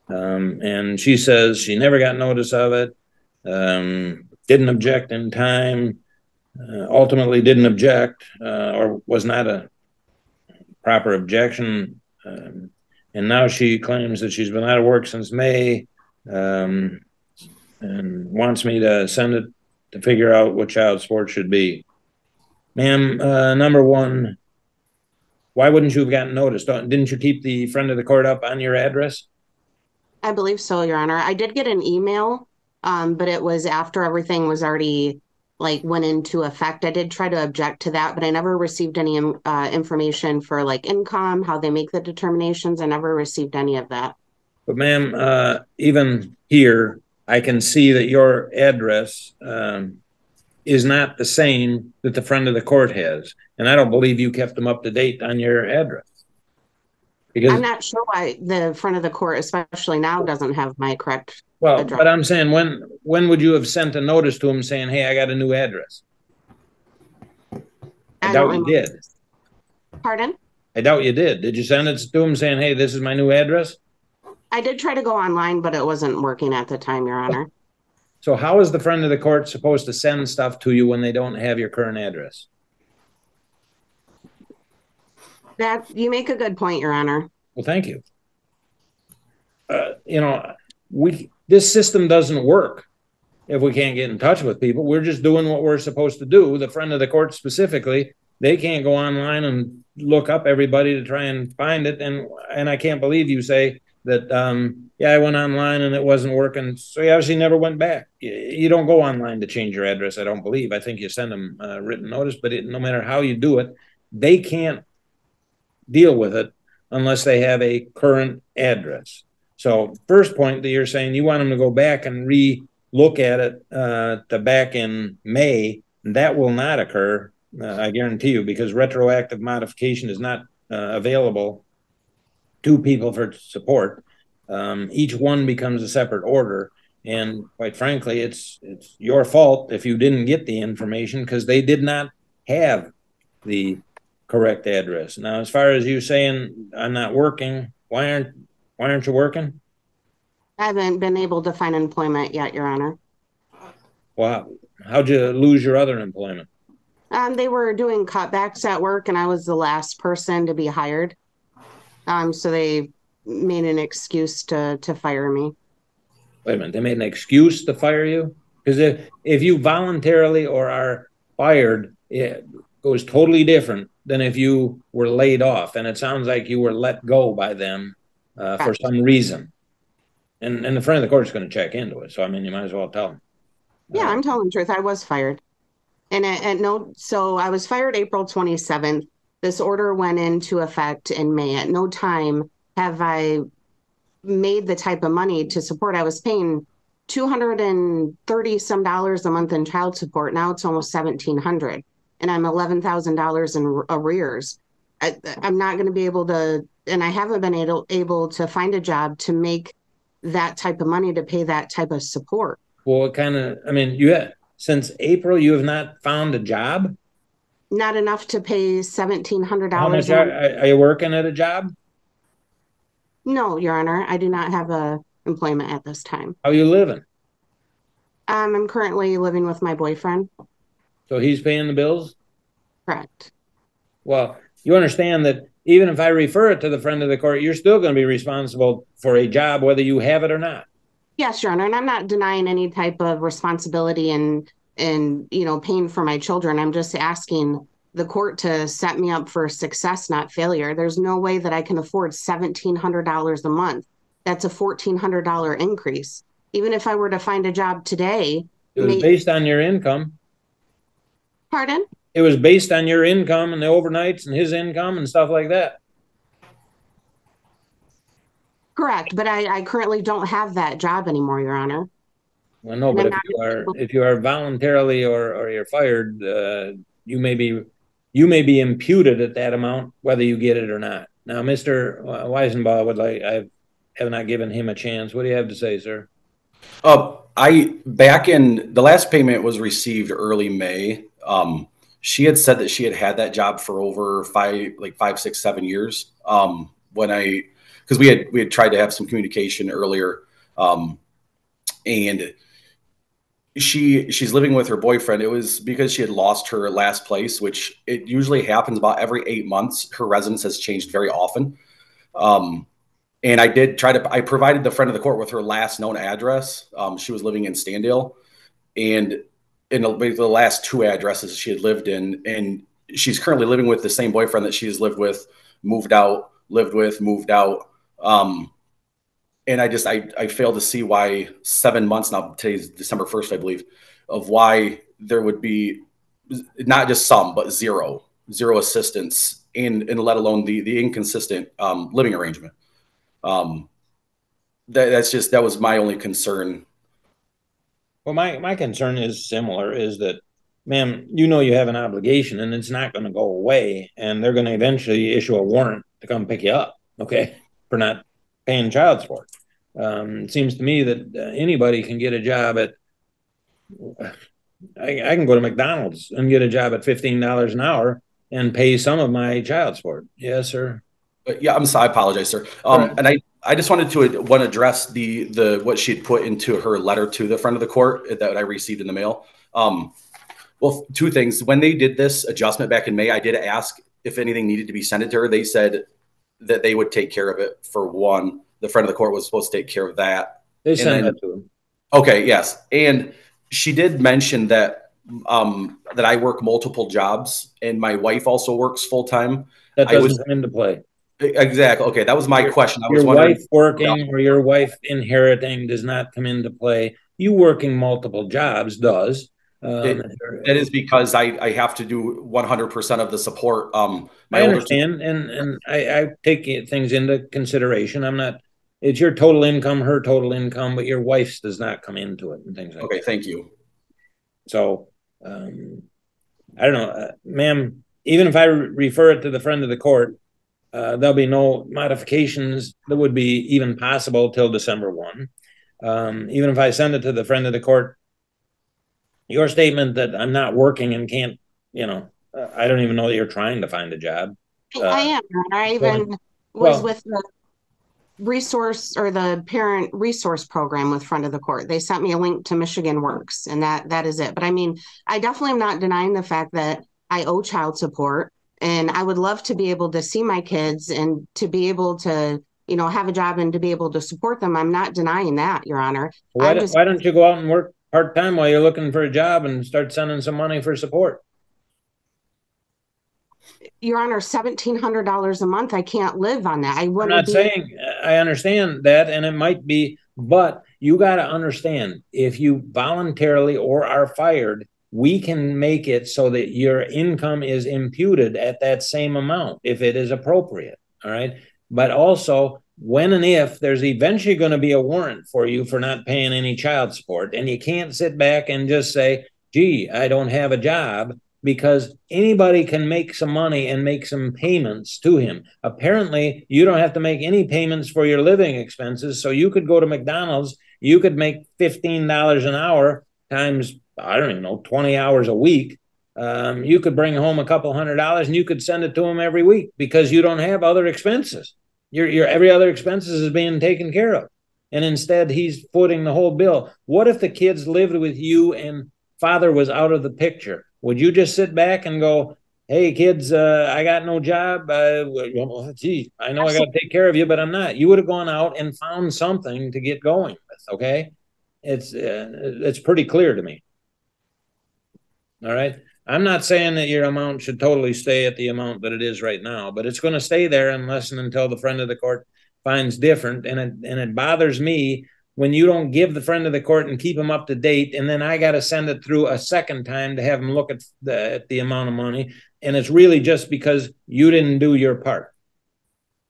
And she says she never got notice of it, didn't object in time, ultimately didn't object, or was not a proper objection. And now she claims that she's been out of work since May, and wants me to send it to figure out what child support should be. Ma'am, number one, why wouldn't you have gotten notice? Didn't you keep the friend of the court up on your address? I believe so, Your Honor. I did get an email, but it was after everything was already went into effect. I did try to object to that, but I never received any information for income, how they make the determinations. I never received any of that. But ma'am, even here, I can see that your address is not the same that the friend of the court has. And I don't believe you kept them up to date on your address. Because I'm not sure why the front of the court, especially now, doesn't have my correct well, address. But I'm saying when when would you have sent a notice to him saying, hey, I got a new address? I doubt you did. Pardon? I doubt you did. Did you send it to him saying, hey, this is my new address? I did try to go online, but it wasn't working at the time, Your Honor. So how is the friend of the court supposed to send stuff to you when they don't have your current address? That you make a good point, Your Honor. Well, thank you. You know, this system doesn't work if we can't get in touch with people. We're just doing what we're supposed to do. The friend of the court specifically, they can't go online and look up everybody to try and find it. And I can't believe you say that, yeah, I went online and it wasn't working. So you obviously never went back. You don't go online to change your address, I don't believe. I think you send them a written notice, but no matter how you do it, they can't deal with it unless they have a current address. So first point that you're saying, you want them to go back and re-look at it to back in May, that will not occur, I guarantee you, because retroactive modification is not available to people for support. Each one becomes a separate order. And quite frankly, it's your fault if you didn't get the information because they did not have the correct address. Now, as far as you saying I'm not working, why aren't you working? I haven't been able to find employment yet, Your Honor. Well, how'd you lose your other employment? They were doing cutbacks at work and I was the last person to be hired. So they made an excuse to fire me. Wait a minute, they made an excuse to fire you? Because if you voluntarily or are fired, it goes totally different than if you were laid off. And it sounds like you were let go by them for some reason. And the friend of the court is going to check into it. So, I mean, you might as well tell them. Yeah, I'm telling the truth. I was fired. So I was fired April 27th. This order went into effect in May. At no time have I made the type of money to support. I was paying $230 some a month in child support. Now it's almost $1,700 and I'm $11,000 in arrears. I'm not going to be able to, and I haven't been able to find a job to make that type of money to pay that type of support. Well, what kind of, I mean, since April, you have not found a job? Not enough to pay $1,700. How much are you working at a job? No, Your Honor, I do not have a employment at this time. How are you living? I'm currently living with my boyfriend. So he's paying the bills? Correct. Well, you understand that even if I refer it to the friend of the court, you're still going to be responsible for a job, whether you have it or not. Yes, Your Honor, and I'm not denying any type of responsibility and paying for my children. I'm just asking the court to set me up for success, not failure. There's no way that I can afford $1,700 a month. That's a $1,400 increase. Even if I were to find a job today. It was based on your income. Pardon? It was based on your income and the overnights and his income and stuff like that. Correct, but I currently don't have that job anymore, Your Honor. Well, no, but if you are voluntarily or you're fired, you may be imputed at that amount, whether you get it or not. Now, Mr. Weisenbaugh I have not given him a chance. What do you have to say, sir? Back in the last payment was received early May. She had said that she had that job for over 5, 6, 7 years. Because we had tried to have some communication earlier, and she's living with her boyfriend. It was because she had lost her last place, which it usually happens about every 8 months. Her residence has changed very often. And I provided the friend of the court with her last known address. She was living in Standale, and in the last 2 addresses she had lived in, and she's currently living with the same boyfriend that she has lived with, moved out, lived with, moved out. And I fail to see why 7 months now, today's December 1st, I believe, of why there would be not just some, but zero assistance and let alone the inconsistent living arrangement. That was my only concern. Well, my concern is similar, is that, ma'am, you have an obligation and it's not going to go away, and they're going to eventually issue a warrant to come pick you up, okay, for not paying child support. It seems to me that anybody can get a job at I can go to McDonald's and get a job at $15 an hour and pay some of my child support. Yes, sir. Yeah, I'm sorry. I apologize, sir. And I just wanted to address the what she had put into her letter to the friend of the court that I received in the mail. Well, two things. When they did this adjustment back in May, I did ask if anything needed to be sent to her. They said that they would take care of it. For one, the friend of the court was supposed to take care of that. They sent that to them. Okay, yes. And she did mention that that I work multiple jobs and my wife also works full time. That doesn't come into play. Exactly. Okay, that was my question. I was your wondering, wife working or your wife inheriting does not come into play. You working multiple jobs does. That is because I have to do 100% of the support. I understand, and I take things into consideration. I'm not. It's your total income, her total income, but your wife's does not come into it and things like that. Okay, thank you. So, I don't know, ma'am. Even if I refer it to the friend of the court, there'll be no modifications that would be even possible till December 1. Even if I send it to the friend of the court, your statement that I'm not working and can't, I don't even know that you're trying to find a job. I am. I even was with the resource or the parent resource program with friend of the court. They sent me a link to Michigan Works, and that is it. But I mean, I definitely am not denying the fact that I owe child support, and I would love to be able to see my kids and to be able to, have a job and to be able to support them. I'm not denying that, Your Honor. Why don't you go out and work part-time while you're looking for a job and start sending some money for support? Your Honor, $1,700 a month. I can't live on that. I'm not saying I understand that, and it might be, but you got to understand, if you voluntarily or are fired, we can make it so that your income is imputed at that same amount if it is appropriate. All right. But also, when and if there's eventually going to be a warrant for you for not paying any child support, and you can't sit back and just say, gee, I don't have a job, because anybody can make some money and make some payments to him. Apparently, you don't have to make any payments for your living expenses. So you could go to McDonald's, you could make $15 an hour times, I don't even know, 20 hours a week. You could bring home a couple $100 and you could send it to him every week because you don't have other expenses. Your every other expenses is being taken care of. And instead, he's footing the whole bill. What if the kids lived with you and father was out of the picture? Would you just sit back and go, hey, kids, I got no job. Gee, I know I got to take care of you, but I'm not. You would have gone out and found something to get going with, okay? It's pretty clear to me. All right? I'm not saying that your amount should totally stay at the amount that it is right now, but it's going to stay there unless and until the friend of the court finds different. And it bothers me when you don't give the friend of the court and keep them up to date, and then I got to send it through a second time to have them look at the amount of money. And it's really just because you didn't do your part.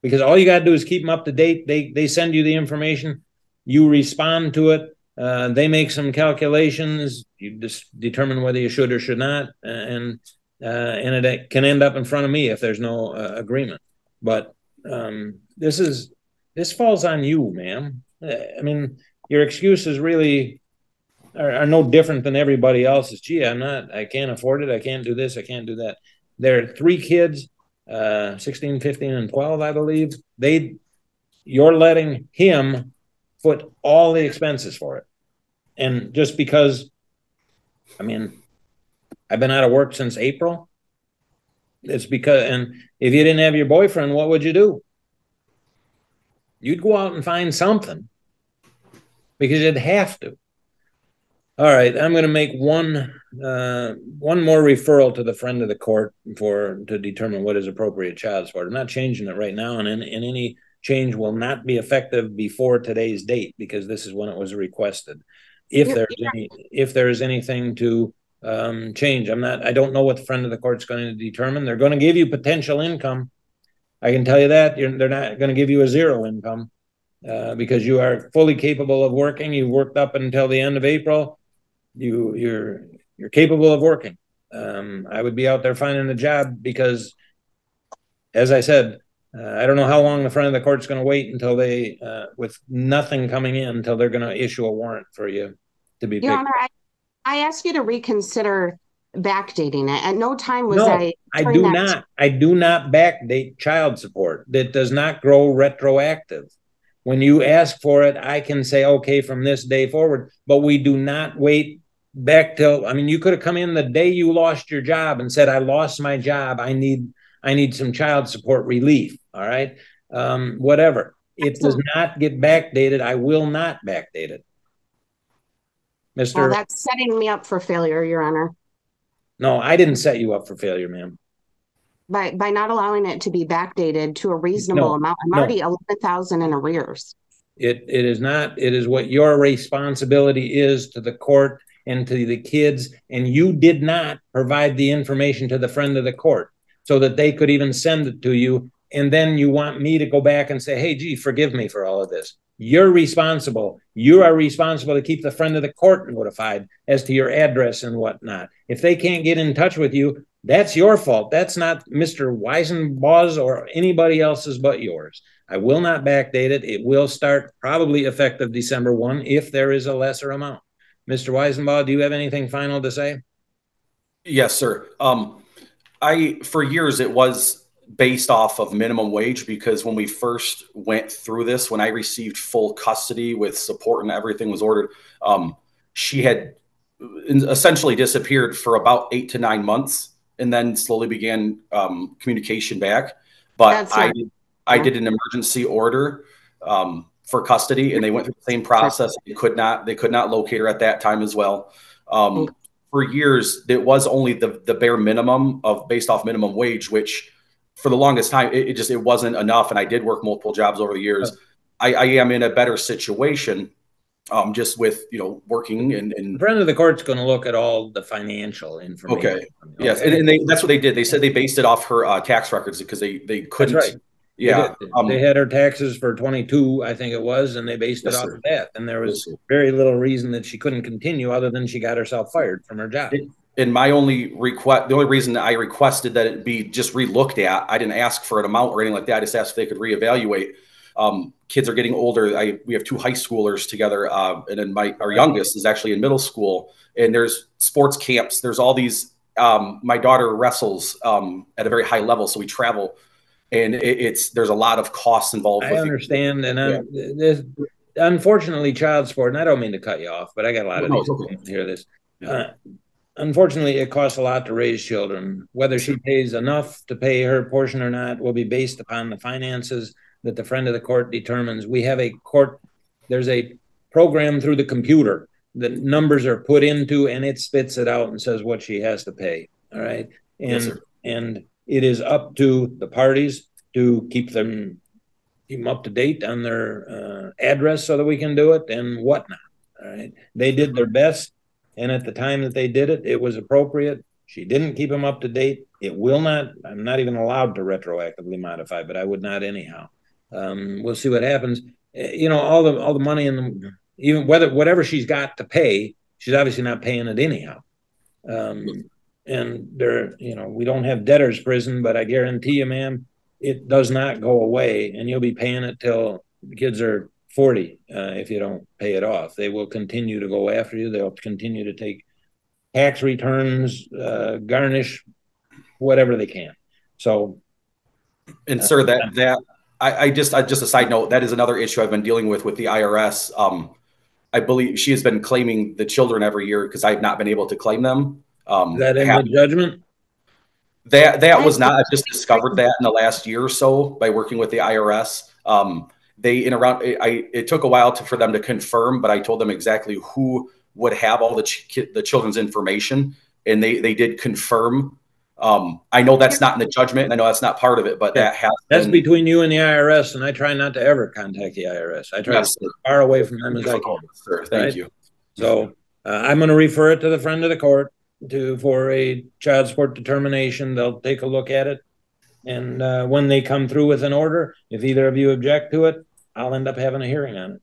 Because all you got to do is keep them up to date. They send you the information. You respond to it. They make some calculations. You just determine whether you should or should not. And it can end up in front of me if there's no agreement. But this falls on you, ma'am. I mean, your excuses really are no different than everybody else's. Gee, I can't afford it. I can't do this. I can't do that. There are 3 kids, 16, 15, and 12, I believe. You're letting him foot all the expenses for it. And just because, I mean, I've been out of work since April. It's because, and if you didn't have your boyfriend, what would you do? You'd go out and find something because you'd have to. All right, I'm going to make one more referral to the friend of the court to determine what is appropriate child support. I'm not changing it right now, and any change will not be effective before today's date because this is when it was requested. If there's anything to change, I don't know what the friend of the court's going to determine. They're going to give you potential income. I can tell you that. They're not going to give you a zero income because you are fully capable of working. You worked up until the end of April. You're capable of working. I would be out there finding a job because, as I said, I don't know how long the friend of the court's going to wait until with nothing coming in, until they're going to issue a warrant for you to be picked. Your Honor, I asked you to reconsider backdating it. At no time was I do not. I do not backdate child support. That does not grow retroactive. When you ask for it, I can say, okay, from this day forward, but we do not wait back till, I mean, you could have come in the day you lost your job and said, I lost my job. I need some child support relief. All right. Whatever. It does not get backdated. I will not backdate it. Well, that's setting me up for failure, Your Honor. No, I didn't set you up for failure, ma'am. By not allowing it to be backdated to a reasonable amount. I'm already 11,000 in arrears. It is not. It is what your responsibility is to the court and to the kids. And you did not provide the information to the friend of the court so that they could even send it to you. And then you want me to go back and say, hey, gee, forgive me for all of this. You're responsible. You are responsible to keep the friend of the court notified as to your address and whatnot. If they can't get in touch with you, that's your fault. That's not Mr. Weisenbaugh's or anybody else's but yours. I will not backdate it. It will start probably effective December 1 if there is a lesser amount. Mr. Weisenbaugh, do you have anything final to say? Yes, sir. For years, it was based off of minimum wage because when we first went through this, when I received full custody with support and everything was ordered, she had essentially disappeared for about 8 to 9 months and then slowly began communication back. But I did an emergency order for custody, and they went through the same process. They could not locate her at that time as well. For years, it was only the bare minimum based off minimum wage, which for the longest time it wasn't enough. And I did work multiple jobs over the years. I am in a better situation. Just with working and the friend of the court's going to look at all the financial information. Okay. Yes, and that's what they did. They said they based it off her tax records because they couldn't. That's right. Yeah, they had her taxes for 22, I think it was, and they based it off of that. And there was very little reason that she couldn't continue, other than she got herself fired from her job. And my only request, the only reason that I requested that it be just relooked at, I didn't ask for an amount or anything like that. I just asked if they could reevaluate. Kids are getting older. We have 2 high schoolers together, and then our youngest is actually in middle school. And there's sports camps. There's all these. My daughter wrestles at a very high level, so we travel, and there's a lot of costs involved. I understand, and unfortunately, child support. And I don't mean to cut you off, but I got a lot of these people hear this. Unfortunately, it costs a lot to raise children. Whether she pays enough to pay her portion or not will be based upon the finances that the friend of the court determines. We have a court, there's a program through the computer that numbers are put into, and it spits it out and says what she has to pay. All right. And it is up to the parties to keep them up to date on their address so that we can do it and whatnot. All right. They did their best. And at the time that they did it, it was appropriate. She didn't keep them up to date. It will not, I'm not even allowed to retroactively modify, but I would not anyhow. We'll see what happens. All the money even whatever she's got to pay, she's obviously not paying it anyhow. And we don't have debtor's prison, but I guarantee you, ma'am, it does not go away, and you'll be paying it till the kids are 40 if you don't pay it off. They will continue to go after you. They'll continue to take tax returns, garnish whatever they can. So, and sir, I just a side note, that is another issue I've been dealing with the IRS. I believe she has been claiming the children every year because I've not been able to claim them. Is that in the judgment? That was not. I've just discovered that in the last year or so by working with the IRS. It took a while for them to confirm, but I told them exactly who would have all the children's information, and they did confirm. I know that's not in the judgment, and I know that's not part of it, but that's between you and the IRS, and I try not to ever contact the IRS. I try to stay as far away from them as I can. Sir, thank you. So I'm going to refer it to the friend of the court for a child support determination. They'll take a look at it, and when they come through with an order, if either of you object to it, I'll end up having a hearing on it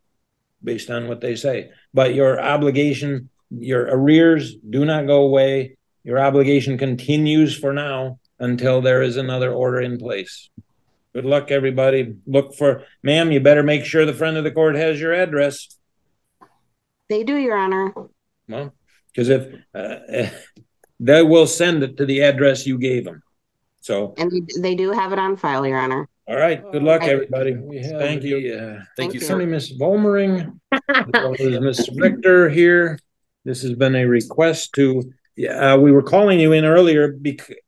based on what they say. But your obligation, your arrears do not go away. Your obligation continues for now until there is another order in place. Good luck, everybody. Ma'am, you better make sure the friend of the court has your address. They do, Your Honor. Well, Because they will send it to the address you gave them. So, and they do have it on file, Your Honor. All right. Good luck, everybody. Thank you. Thank you, sir. Miss Volmering, Miss Richter here. This has been a request to. We were calling you in earlier,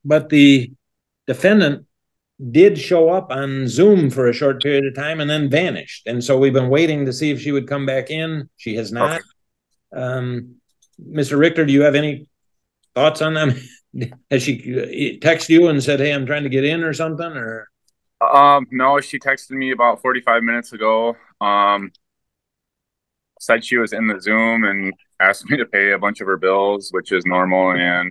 but the defendant did show up on Zoom for a short period of time and then vanished. And so we've been waiting to see if she would come back in. She has not. Okay. Mr. Richter, do you have any thoughts on them? Has she texted you and said, hey, I'm trying to get in or something? Or no, she texted me about 45 minutes ago. Said she was in the Zoom and asked me to pay a bunch of her bills, which is normal, and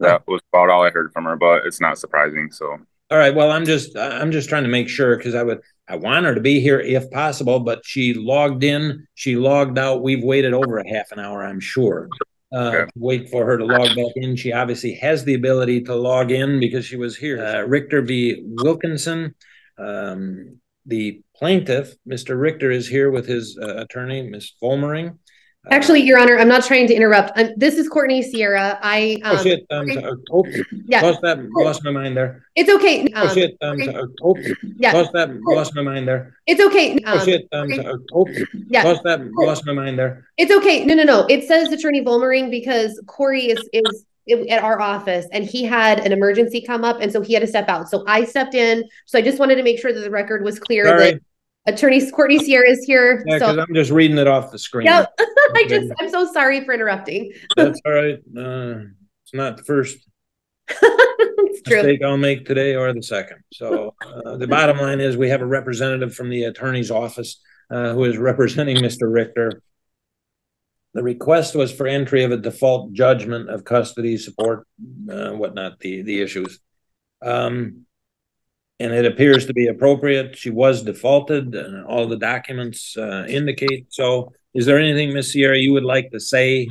that was about all I heard from her, but it's not surprising. So all right, well, I'm just trying to make sure, because I want her to be here if possible, but she logged in, she logged out. We've waited over a half an hour, I'm sure. Okay. Wait for her to log back in. She obviously has the ability to log in because she was here. Richter v. Wilkinson, the plaintiff, Mr. Richter, is here with his attorney, Ms. Volmering. Actually, Your Honor, I'm not trying to interrupt. This is Courtney Sierra. Oh shit! Yeah, lost my mind there. It's okay. Oh shit! Yeah, lost my mind there. It's okay. Oh shit! Yeah, lost my mind there. It's okay. No. It says Attorney Volmering because Corey is at our office and he had an emergency come up, and so he had to step out. So I stepped in. So I just wanted to make sure that the record was clear. That Attorney Courtney Sierra is here. Yeah, because I'm just reading it off the screen. Yeah, I'm so sorry for interrupting. That's all right. It's not the first mistake I'll make today or the second. So the bottom line is we have a representative from the attorney's office who is representing Mr. Richter. The request was for entry of a default judgment of custody, support, whatnot, the issues. And it appears to be appropriate. She was defaulted, and all the documents indicate. So is there anything, Ms. Sierra, you would like to say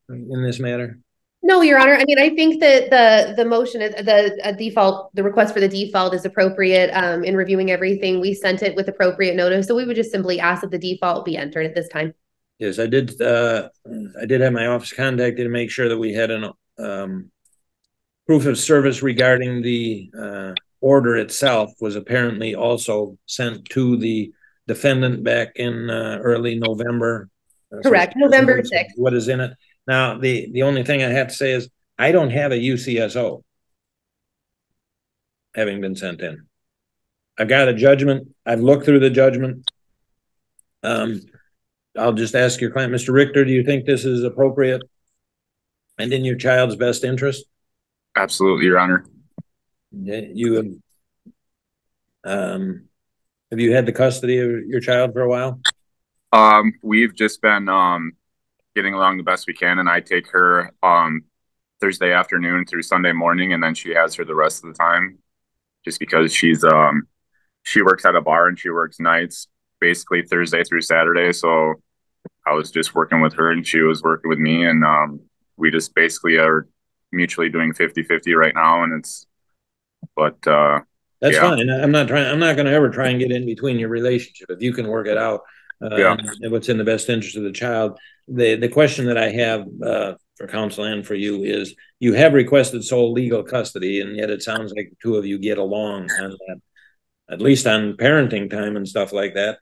in this matter? No, Your Honor. I mean, I think that the motion, the request for the default is appropriate in reviewing everything. We sent it with appropriate notice. So we would just simply ask that the default be entered at this time. Yes, I did have my office contacted to make sure that we had an proof of service regarding the order itself was apparently also sent to the defendant back in early November. Correct, so November 6th. What is in it? Now, the only thing I have to say is I don't have a UCSO having been sent in. I've got a judgment. I've looked through the judgment. I'll just ask your client, Mr. Richter, do you think this is appropriate and in your child's best interest? Absolutely, Your Honor. You have you had the custody of your child for a while? We've just been getting along the best we can, and I take her Thursday afternoon through Sunday morning, and then she has her the rest of the time, just because she works at a bar and she works nights basically Thursday through Saturday. So I was just working with her and she was working with me, and we just basically are mutually doing 50-50 right now, and that's fine. I'm not going to ever try and get in between your relationship. If you can work it out, and what's in the best interest of the child. The question that I have for counsel and for you is, you have requested sole legal custody, and yet it sounds like the two of you get along on that, at least on parenting time and stuff like that.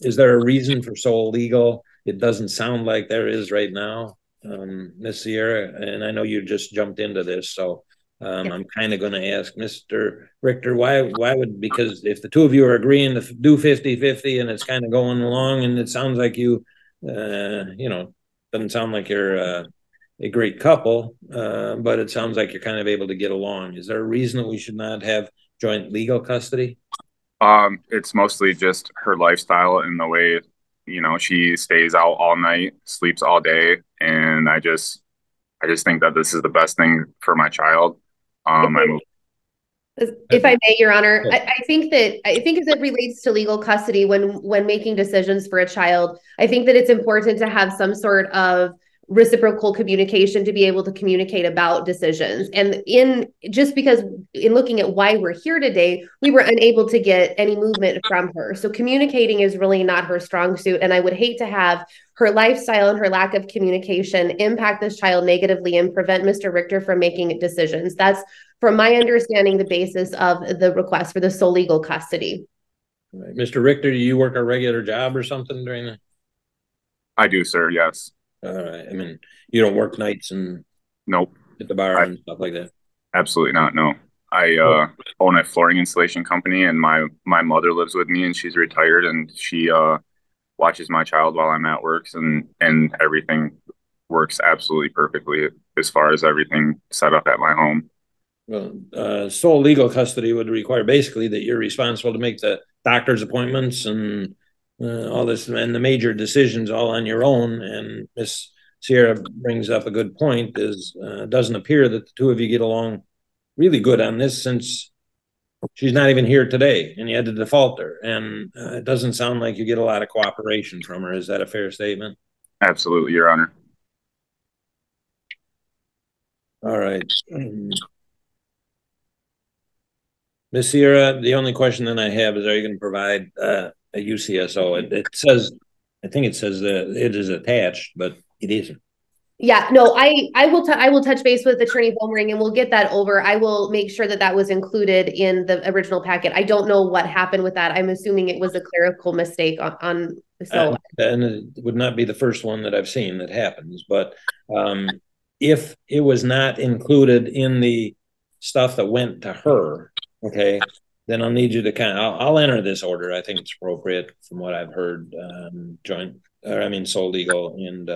Is there a reason for sole legal? It doesn't sound like there is right now, Ms. Sierra, and I know you just jumped into this, so I'm kind of going to ask Mr. Richter, why would, because if the two of you are agreeing to do 50-50 and it's kind of going along, and it sounds like you, doesn't sound like you're a great couple, but it sounds like you're kind of able to get along. Is there a reason that we should not have joint legal custody? It's mostly just her lifestyle and the way, she stays out all night, sleeps all day. And I just think that this is the best thing for my child. If I may, Your Honor, I think as it relates to legal custody, when making decisions for a child, I think that it's important to have some sort of reciprocal communication to be able to communicate about decisions. And just because in looking at why we're here today, we were unable to get any movement from her. So communicating is really not her strong suit. And I would hate to have her lifestyle and her lack of communication impact this child negatively and prevent Mr. Richter from making decisions. That's, from my understanding, the basis of the request for the sole legal custody. Right. Mr. Richter, do you work a regular job or something during the? I do, sir. Yes. All right. I mean, you don't work nights and nope at the bar and stuff like that. Absolutely not. No, I own a flooring installation company, and my mother lives with me, and she's retired, and she watches my child while I'm at work, and everything works absolutely perfectly as far as everything set up at my home. Well, sole legal custody would require basically that you're responsible to make the doctor's appointments and all this and the major decisions all on your own. And Miss Sierra brings up a good point, is it doesn't appear that the two of you get along really good on this, since she's not even here today and you had to default her. And it doesn't sound like you get a lot of cooperation from her. Is that a fair statement? Absolutely, Your Honor. All right. Ms. Sierra, the only question that I have is, are you going to provide a UCSO? It says, I think it says that it is attached, but it isn't. Yeah, no, I will touch base with Attorney Bowmering and we'll get that over. I will make sure that that was included in the original packet. I don't know what happened with that. I'm assuming it was a clerical mistake on so. And it would not be the first one that I've seen that happens, but if it was not included in the stuff that went to her, okay, then I'll need you to I'll enter this order. I think it's appropriate from what I've heard, sole legal and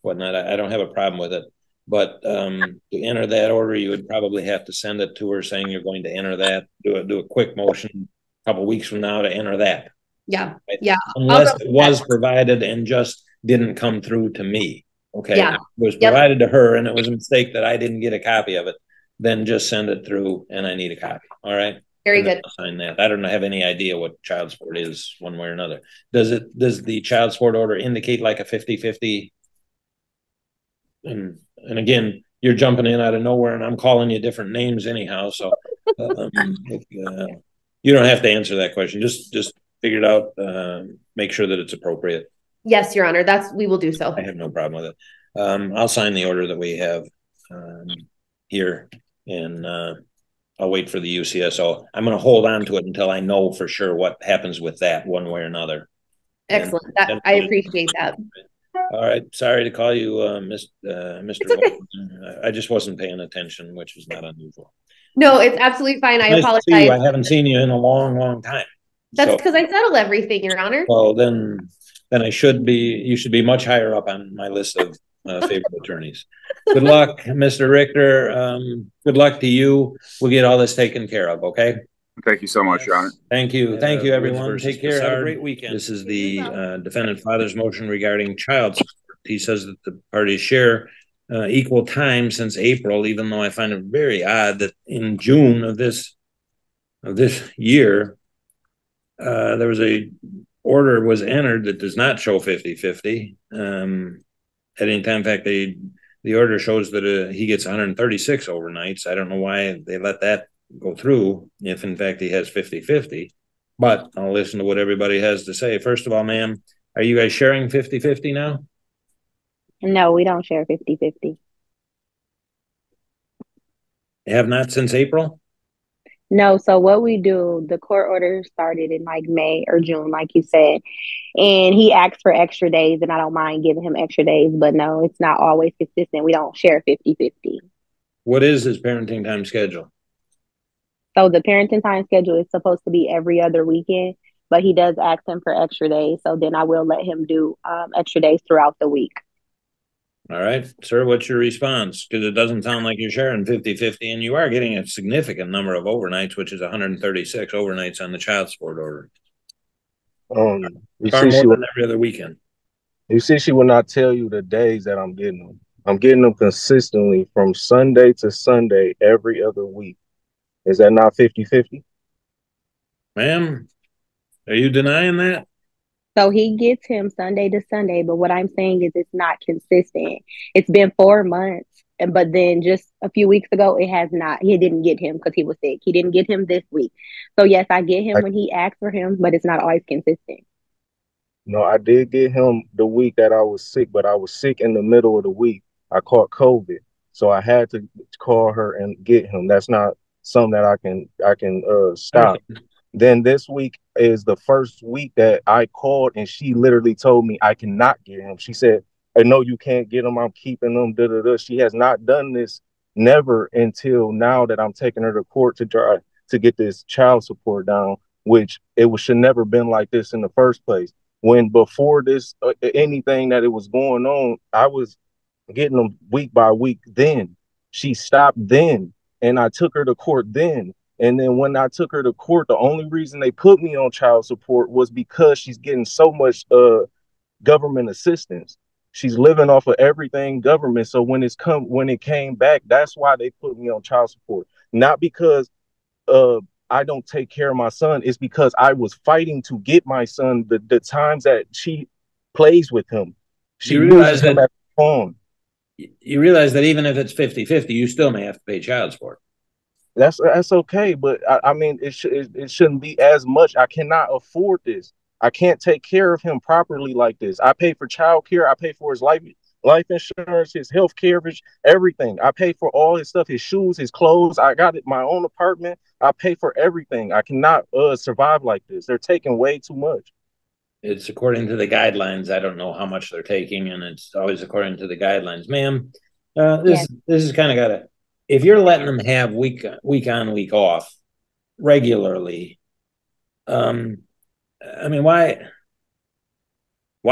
whatnot. I don't have a problem with it, but to enter that order, you would probably have to send it to her saying you're going to enter that, do a quick motion a couple weeks from now to enter that. Yeah. Right? Yeah. Unless it was provided and just didn't come through to me. Okay. Yeah. If it was provided to her and it was a mistake that I didn't get a copy of it, then just send it through and I need a copy. All right. Very good. I'll sign that. I don't have any idea what child support is one way or another. Does the child support order indicate like a 50-50? And again, you're jumping in out of nowhere and I'm calling you different names anyhow. So you don't have to answer that question. Just figure it out. Make sure that it's appropriate. Yes, Your Honor. We will do so. I have no problem with it. I'll sign the order that we have here, and I'll wait for the UCSO. I'm going to hold on to it until I know for sure what happens with that one way or another. Excellent. I appreciate that. All right. Sorry to call you Mr. Okay. I just wasn't paying attention, which is not unusual. No, it's absolutely fine. I apologize. I haven't seen you in a long time. That's because I settle everything, Your Honor. Well, then you should be much higher up on my list of favorite attorneys. Good luck, Mr. Richter. Good luck to you. We'll get all this taken care of, okay? Thank you so much, Your Honor. Thank you. Thank you, everyone. Take care. Have a great weekend. This is the defendant father's motion regarding child support. He says that the parties share equal time since April, even though I find it very odd that in June of this year, there was a order was entered that does not show 50-50 at any time. In fact, the order shows that he gets 136 overnights. I don't know why they let that go through if in fact he has 50-50, but I'll listen to what everybody has to say. First of all, ma'am, are you guys sharing 50-50 now? No, we don't share 50-50. Have not since April? No, so what we do, the court order started in like May or June, like you said, and he asked for extra days, and I don't mind giving him extra days, but no, it's not always consistent. We don't share 50-50. What is his parenting time schedule? So the parenting time schedule is supposed to be every other weekend, but he does ask him for extra days, so then I will let him do extra days throughout the week. All right, sir, what's your response? Because it doesn't sound like you're sharing 50-50, and you are getting a significant number of overnights, which is 136 overnights on the child support order. You Far see, more than every other weekend. You see, she will not tell you the days that I'm getting them. I'm getting them consistently from Sunday to Sunday every other week. Is that not 50-50? Ma'am, are you denying that? So he gets him Sunday to Sunday, but what I'm saying is it's not consistent. It's been 4 months, but then just a few weeks ago, it has not. He didn't get him because he was sick. He didn't get him this week. So yes, I get him when he asks for him, but it's not always consistent. No, I did get him the week that I was sick, but I was sick in the middle of the week. I caught COVID, so I had to call her and get him. That's not something that I can stop. Then this week is the first week that I called and she literally told me I cannot get him. She said, I know you can't get him. I'm keeping him. Da, da, da. She has not done this never until now that I'm taking her to court to try to get this child support down, which should never been like this in the first place. When before this, anything that it was going on, I was getting them week by week. Then she stopped then, and I took her to court then. And then when I took her to court, the only reason they put me on child support was because she's getting so much government assistance. She's living off of everything government. So when it came back, that's why they put me on child support. Not because I don't take care of my son. It's because I was fighting to get my son the times that she plays with him. She uses him as a pawn. You realize that even if it's 50-50, you still may have to pay child support. That's okay, but I mean, it shouldn't be as much. I cannot afford this. I can't take care of him properly like this. I pay for child care. I pay for his life insurance, his health coverage, everything. I pay for all his stuff, his shoes, his clothes. I got my own apartment. I pay for everything. I cannot survive like this. They're taking way too much. It's according to the guidelines. I don't know how much they're taking, and it's always according to the guidelines. Ma'am, this is kind of got to, if you're letting them have week on, week off regularly, I mean, why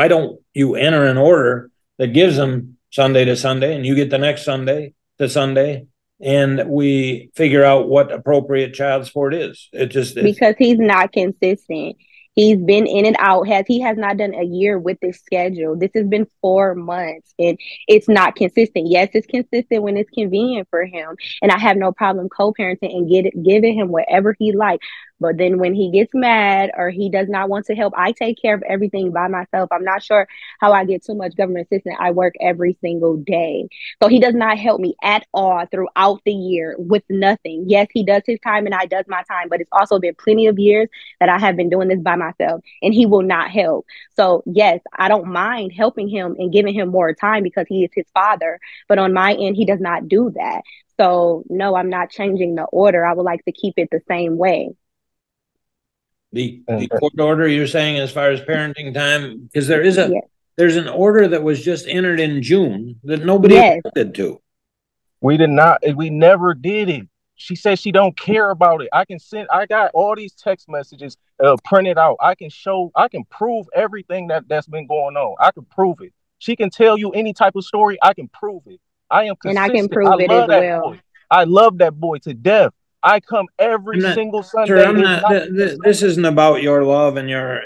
don't you enter an order that gives them Sunday to Sunday, and you get the next Sunday to Sunday, and we figure out what appropriate child support is? Because he's not consistent. He's been in and out. He has not done a year with this schedule. This has been 4 months and it's not consistent. Yes, it's consistent when it's convenient for him. And I have no problem co-parenting and giving him whatever he likes. But then when he gets mad or he does not want to help, I take care of everything by myself. I'm not sure how I get too much government assistance. I work every single day. So he does not help me at all throughout the year with nothing. Yes, he does his time and I does my time, but it's also been plenty of years that I have been doing this by myself and he will not help. So yes, I don't mind helping him and giving him more time because he is his father. But on my end, he does not do that. So no, I'm not changing the order. I would like to keep it the same way. The court order you're saying as far as parenting time, because there's an order that was just entered in June that nobody did to. We did not. We never did it. She said she don't care about it. I got all these text messages printed out. I can prove everything that's been going on. I can prove it. She can tell you any type of story. I can prove it. I am consistent. And I can prove it as well. Boy. I love that boy to death. I come every single Sunday. Sir, this isn't about your love and your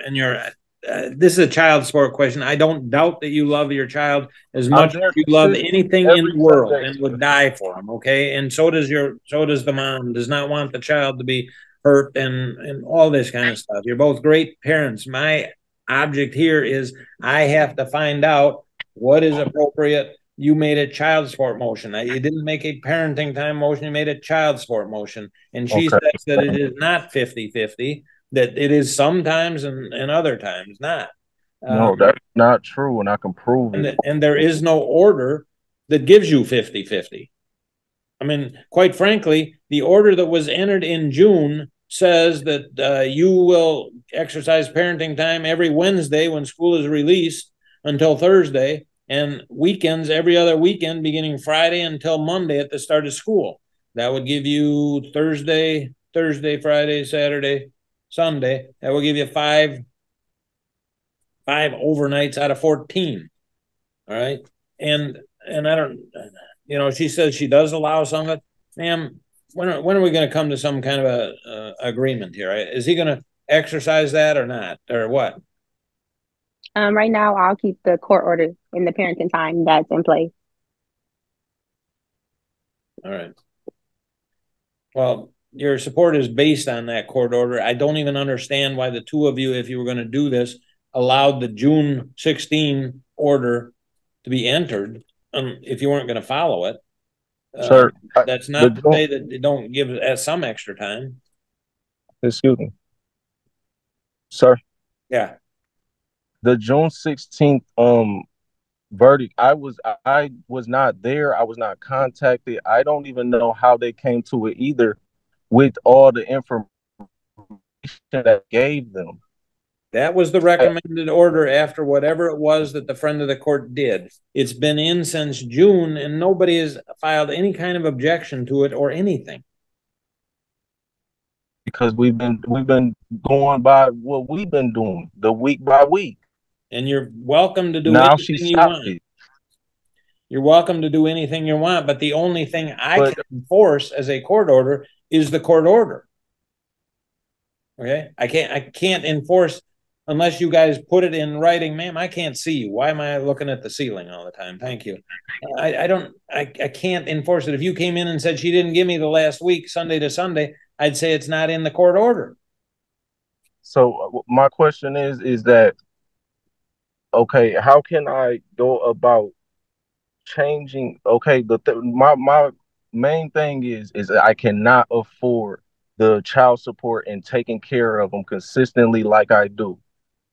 this is a child support question. I don't doubt that you love your child as much as you love anything in the world and would die for him. Okay. And so does the mom. Does not want the child to be hurt and all this kind of stuff. You're both great parents. My object here is I have to find out what is appropriate. You made a child support motion. You didn't make a parenting time motion. You made a child support motion. And she says that it is not 50-50, that it is sometimes and other times not. No, that's not true, and I can prove it. And there is no order that gives you 50-50. I mean, quite frankly, the order that was entered in June says that you will exercise parenting time every Wednesday when school is released until Thursday, and weekends every other weekend beginning Friday until Monday at the start of school. That would give you Thursday, Friday, Saturday, Sunday. That will give you five overnights out of 14. All right. And I don't, she says she does allow some of it. Ma'am, when are we going to come to some kind of a agreement here? Is he going to exercise that or not, or what? Right now, I'll keep the court order in the parenting time that's in place. All right. Well, your support is based on that court order. I don't even understand why the two of you, if you were going to do this, allowed the June 16 order to be entered, if you weren't going to follow it. Sir, that's not to say that they don't give it some extra time. Excuse me. Sir. Yeah. The June 16th verdict, I was not there. I was not contacted. I don't even know how they came to it either with all the information that I gave them. That was the recommended order after whatever it was that the friend of the court did. It's been in since June and nobody has filed any kind of objection to it or anything. Because we've been going by what we've been doing the week by week. And you're welcome to do now anything you want. You're welcome to do anything you want, but the only thing I can enforce as a court order is the court order. Okay? I can't enforce unless you guys put it in writing. Ma'am, I can't see you. Why am I looking at the ceiling all the time? Thank you. I can't enforce it. If you came in and said she didn't give me the last week, Sunday to Sunday, I'd say it's not in the court order. So my question is that, okay, how can I go about changing? Okay, my main thing is that I cannot afford the child support and taking care of them consistently like I do.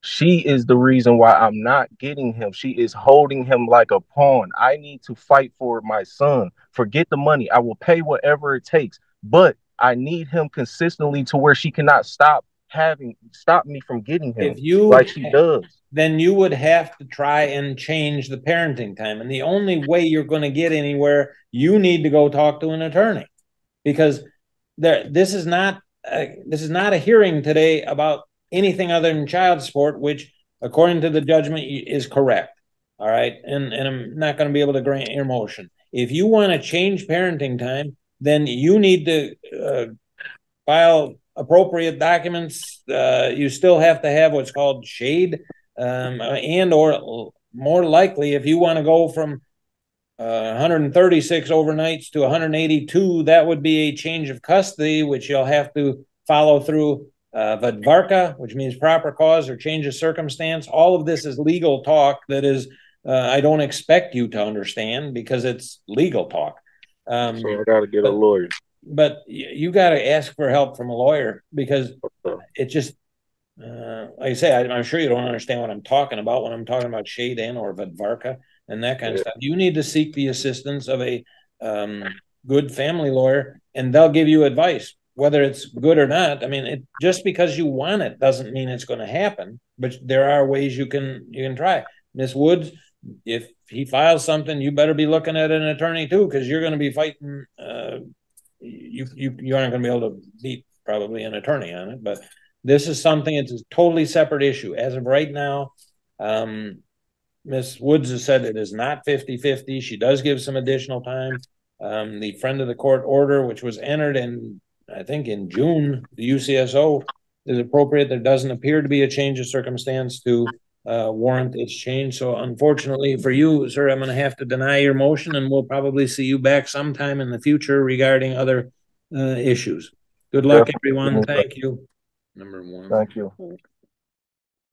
She is the reason why I'm not getting him. She is holding him like a pawn. I need to fight for my son. Forget the money. I will pay whatever it takes, but I need him consistently to where she cannot stop me from getting him like she does. Then you would have to try and change the parenting time. And the only way you're going to get anywhere, you need to go talk to an attorney, because this is not a hearing today about anything other than child support, which according to the judgment is correct. All right. And I'm not going to be able to grant your motion. If you want to change parenting time, then you need to file appropriate documents. You still have to have what's called shade, and or more likely, if you want to go from 136 overnights to 182, that would be a change of custody, which you'll have to follow through vadvarka, which means proper cause or change of circumstance. All of this is legal talk that is, I don't expect you to understand because it's legal talk. So I got to get a lawyer. But you got to ask for help from a lawyer, because it just, like I say, I'm sure you don't understand what I'm talking about when I'm talking about shade and or vadvarka and that kind of stuff. You need to seek the assistance of a good family lawyer, and they'll give you advice, whether it's good or not. I mean, just because you want it doesn't mean it's going to happen, but there are ways you can try. Miss Woods, if he files something, you better be looking at an attorney too, because you're going to be fighting. You aren't going to be able to beat probably an attorney on it, but this is something, it's a totally separate issue. As of right now, Miss Woods has said it is not 50-50. She does give some additional time. The friend of the court order, which was entered in, I think in June, the UCSO, is appropriate. There doesn't appear to be a change of circumstance to warrant its change. So unfortunately for you, sir, I'm going to have to deny your motion, and we'll probably see you back sometime in the future regarding other issues. Good luck, everyone. Thank you. Number one. Thank you.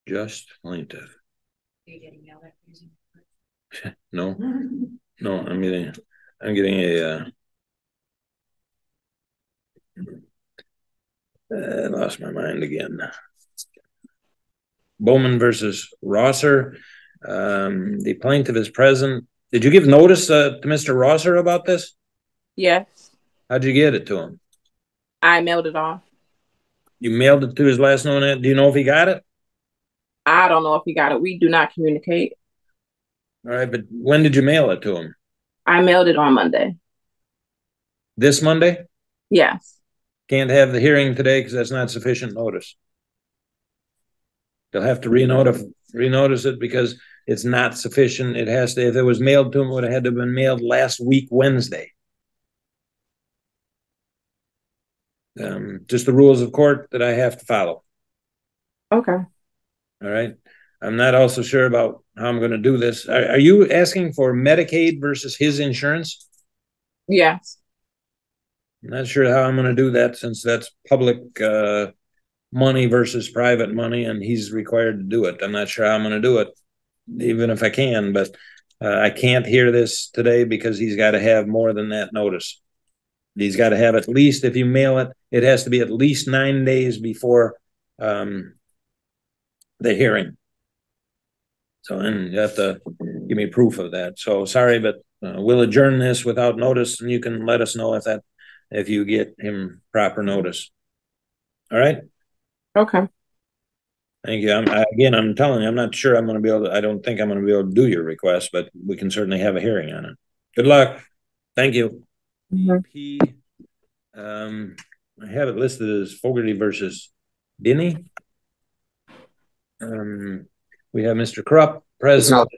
Just plaintiff. No, I'm getting a I lost my mind again. Bowman versus Rosser. The plaintiff is present. Did you give notice to Mr. Rosser about this? Yes. How'd you get it to him? I mailed it off. You mailed it to his last known. Do you know if he got it? I don't know if he got it. We do not communicate. All right, but when did you mail it to him? I mailed it on Monday. This Monday? Yes. Can't have the hearing today because that's not sufficient notice. They'll have to renotice it because it's not sufficient. It has to, if it was mailed to him, it would have had to have been mailed last week, Wednesday. Just the rules of court that I have to follow. Okay. All right. I'm not also sure about how I'm going to do this. Are you asking for Medicaid versus his insurance? Yes. I'm not sure how I'm going to do that, since that's public money versus private money, and he's required to do it. I'm not sure how I'm going to do it, even if I can, but I can't hear this today because he's got to have more than that notice. He's got to have at least, if you mail it, it has to be at least 9 days before the hearing. So, and you have to give me proof of that. So sorry, but we'll adjourn this without notice, and you can let us know if you get him proper notice. All right. Okay. Thank you. I'm telling you, I'm not sure I'm going to be able to, I don't think I'm going to be able to do your request, but we can certainly have a hearing on it. Good luck. Thank you. P, I have it listed as Fogarty versus Denny. We have Mr. Krupp present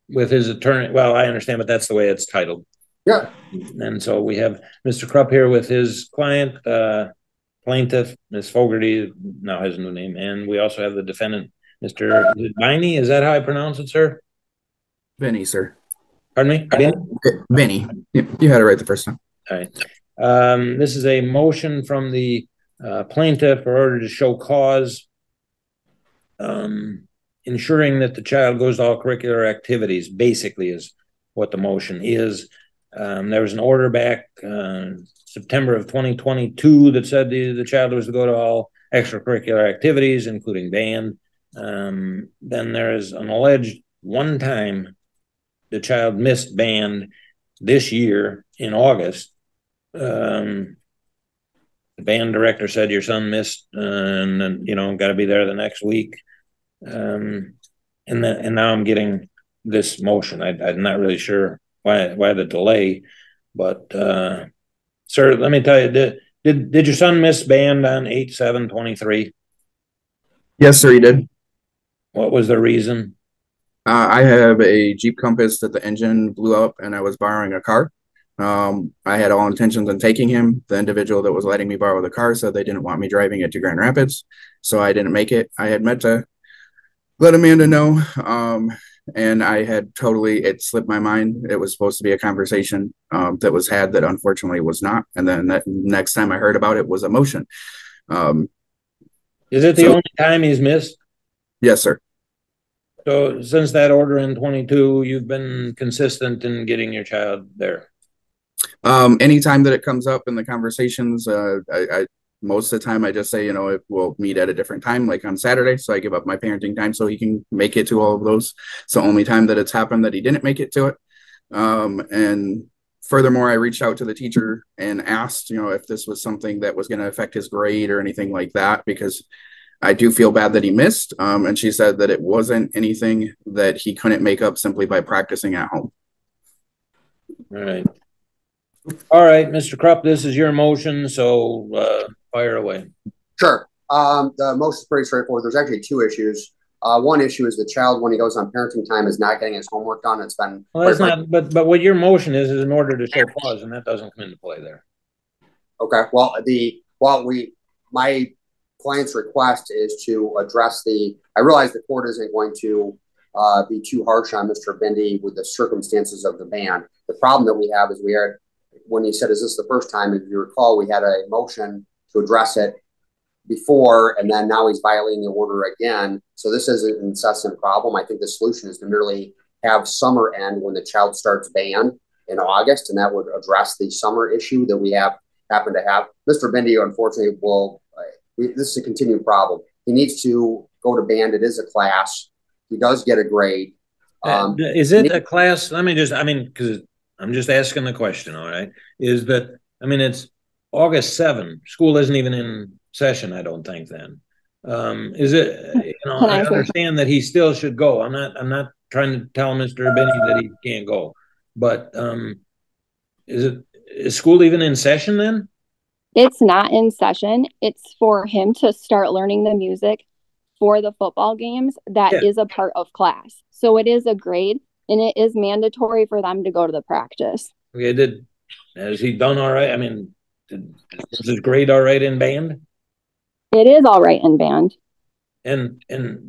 with his attorney. Well, I understand, but that's the way it's titled. Yeah. And so we have Mr. Krupp here with his client, plaintiff, Ms. Fogarty, now has a new name. And we also have the defendant, Mr. Viney. Is that how I pronounce it, sir? Vinny, sir. Pardon me? Vinny. You had it right the first time. All right. This is a motion from the plaintiff for order to show cause, ensuring that the child goes to all curricular activities, basically is what the motion is. There was an order back September of 2022 that said the child was to go to all extracurricular activities, including band. Then there is an alleged one time the child missed band this year in August. The band director said your son missed, and then, got to be there the next week. And now I'm getting this motion. I'm not really sure why the delay, but sir, let me tell you, did your son miss band on 8/7/23? Yes, sir, he did. What was the reason? I have a Jeep Compass that the engine blew up, and I was borrowing a car. I had all intentions on taking him. The individual that was letting me borrow the car said they didn't want me driving it to Grand Rapids, so I didn't make it. I had meant to let Amanda know, and I had it slipped my mind. It was supposed to be a conversation that was had that unfortunately was not. And then that next time I heard about it was a motion. Is it the only time he's missed? Yes, sir. So since that order in 22, you've been consistent in getting your child there? Anytime that it comes up in the conversations, I most of the time I just say, we'll meet at a different time, like on Saturday. So I give up my parenting time so he can make it to all of those. It's the only time that it's happened that he didn't make it to it. And furthermore, I reached out to the teacher and asked, if this was something that was going to affect his grade or anything like that, because I do feel bad that he missed. And she said that it wasn't anything that he couldn't make up simply by practicing at home. All right, Mr. Krupp, this is your motion, so fire away. Sure. The motion is pretty straightforward. There's actually two issues. One issue is the child, when he goes on parenting time, is not getting his homework done. It's been that's not. But what your motion is in order to show cause, and that doesn't come into play there. Okay. Well, my client's request is to address I realize the court isn't going to be too harsh on Mr. Bindi with the circumstances of the ban. The problem that we have is when he said, is this the first time? If you recall, we had a motion to address it before, and then now he's violating the order again. So this is an incessant problem. I think the solution is to merely have summer end when the child starts band in August, and that would address the summer issue that we happen to have. Mr. Bindi, unfortunately, this is a continued problem. He needs to go to band. It is a class. He does get a grade. Is it a class? Because I'm just asking the question, all right? It's August 7. School isn't even in session, I don't think then. Is it, I understand that he still should go. I'm not trying to tell Mr. Benny that he can't go. But is school even in session then? It's not in session. It's for him to start learning the music for the football games. That is a part of class. So it is a grade, and it is mandatory for them to go to the practice. Okay, has he done all right? Is his grade all right in band? It is all right in band. And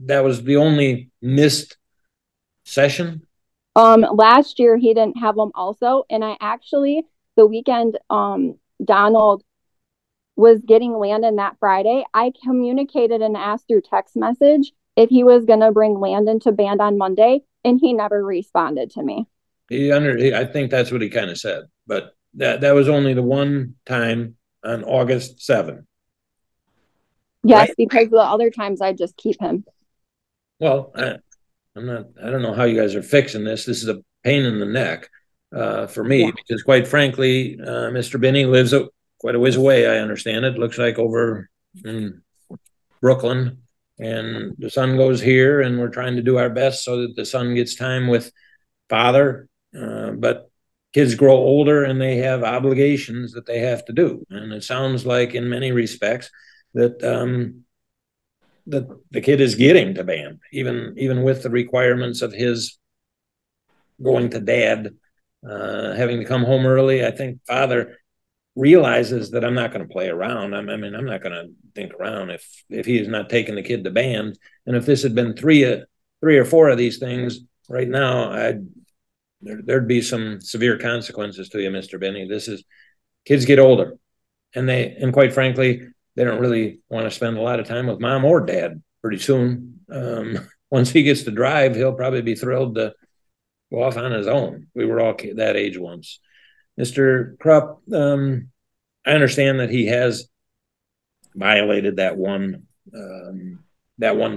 that was the only missed session? Last year he didn't have them also, and I actually the weekend Donald was getting Landon that Friday. I communicated and asked through text message if he was going to bring Landon to band on Monday, and he never responded to me. I think that's what he kind of said, but that was only the one time on August 7th. Yes, right? Because the other times I just keep him. Well, I don't know how you guys are fixing this. This is a pain in the neck for me, because quite frankly, Mr. Binney lives quite a ways away. I understand it. Looks like over in Brooklyn, and the son goes here, and we're trying to do our best so that the son gets time with father. But kids grow older and they have obligations that they have to do. And it sounds like in many respects that the kid is getting to band, even with the requirements of his going to dad, having to come home early. I think father realizes that I'm not going to play around. I'm not going to think around if he is not taking the kid to band. And if this had been three or four of these things right now, there'd be some severe consequences to you, Mr. Binney. Kids get older, and quite frankly, they don't really want to spend a lot of time with mom or dad pretty soon. Once he gets to drive, he'll probably be thrilled to go off on his own. We were all that age once. Mr. Krupp, I understand that he has violated that one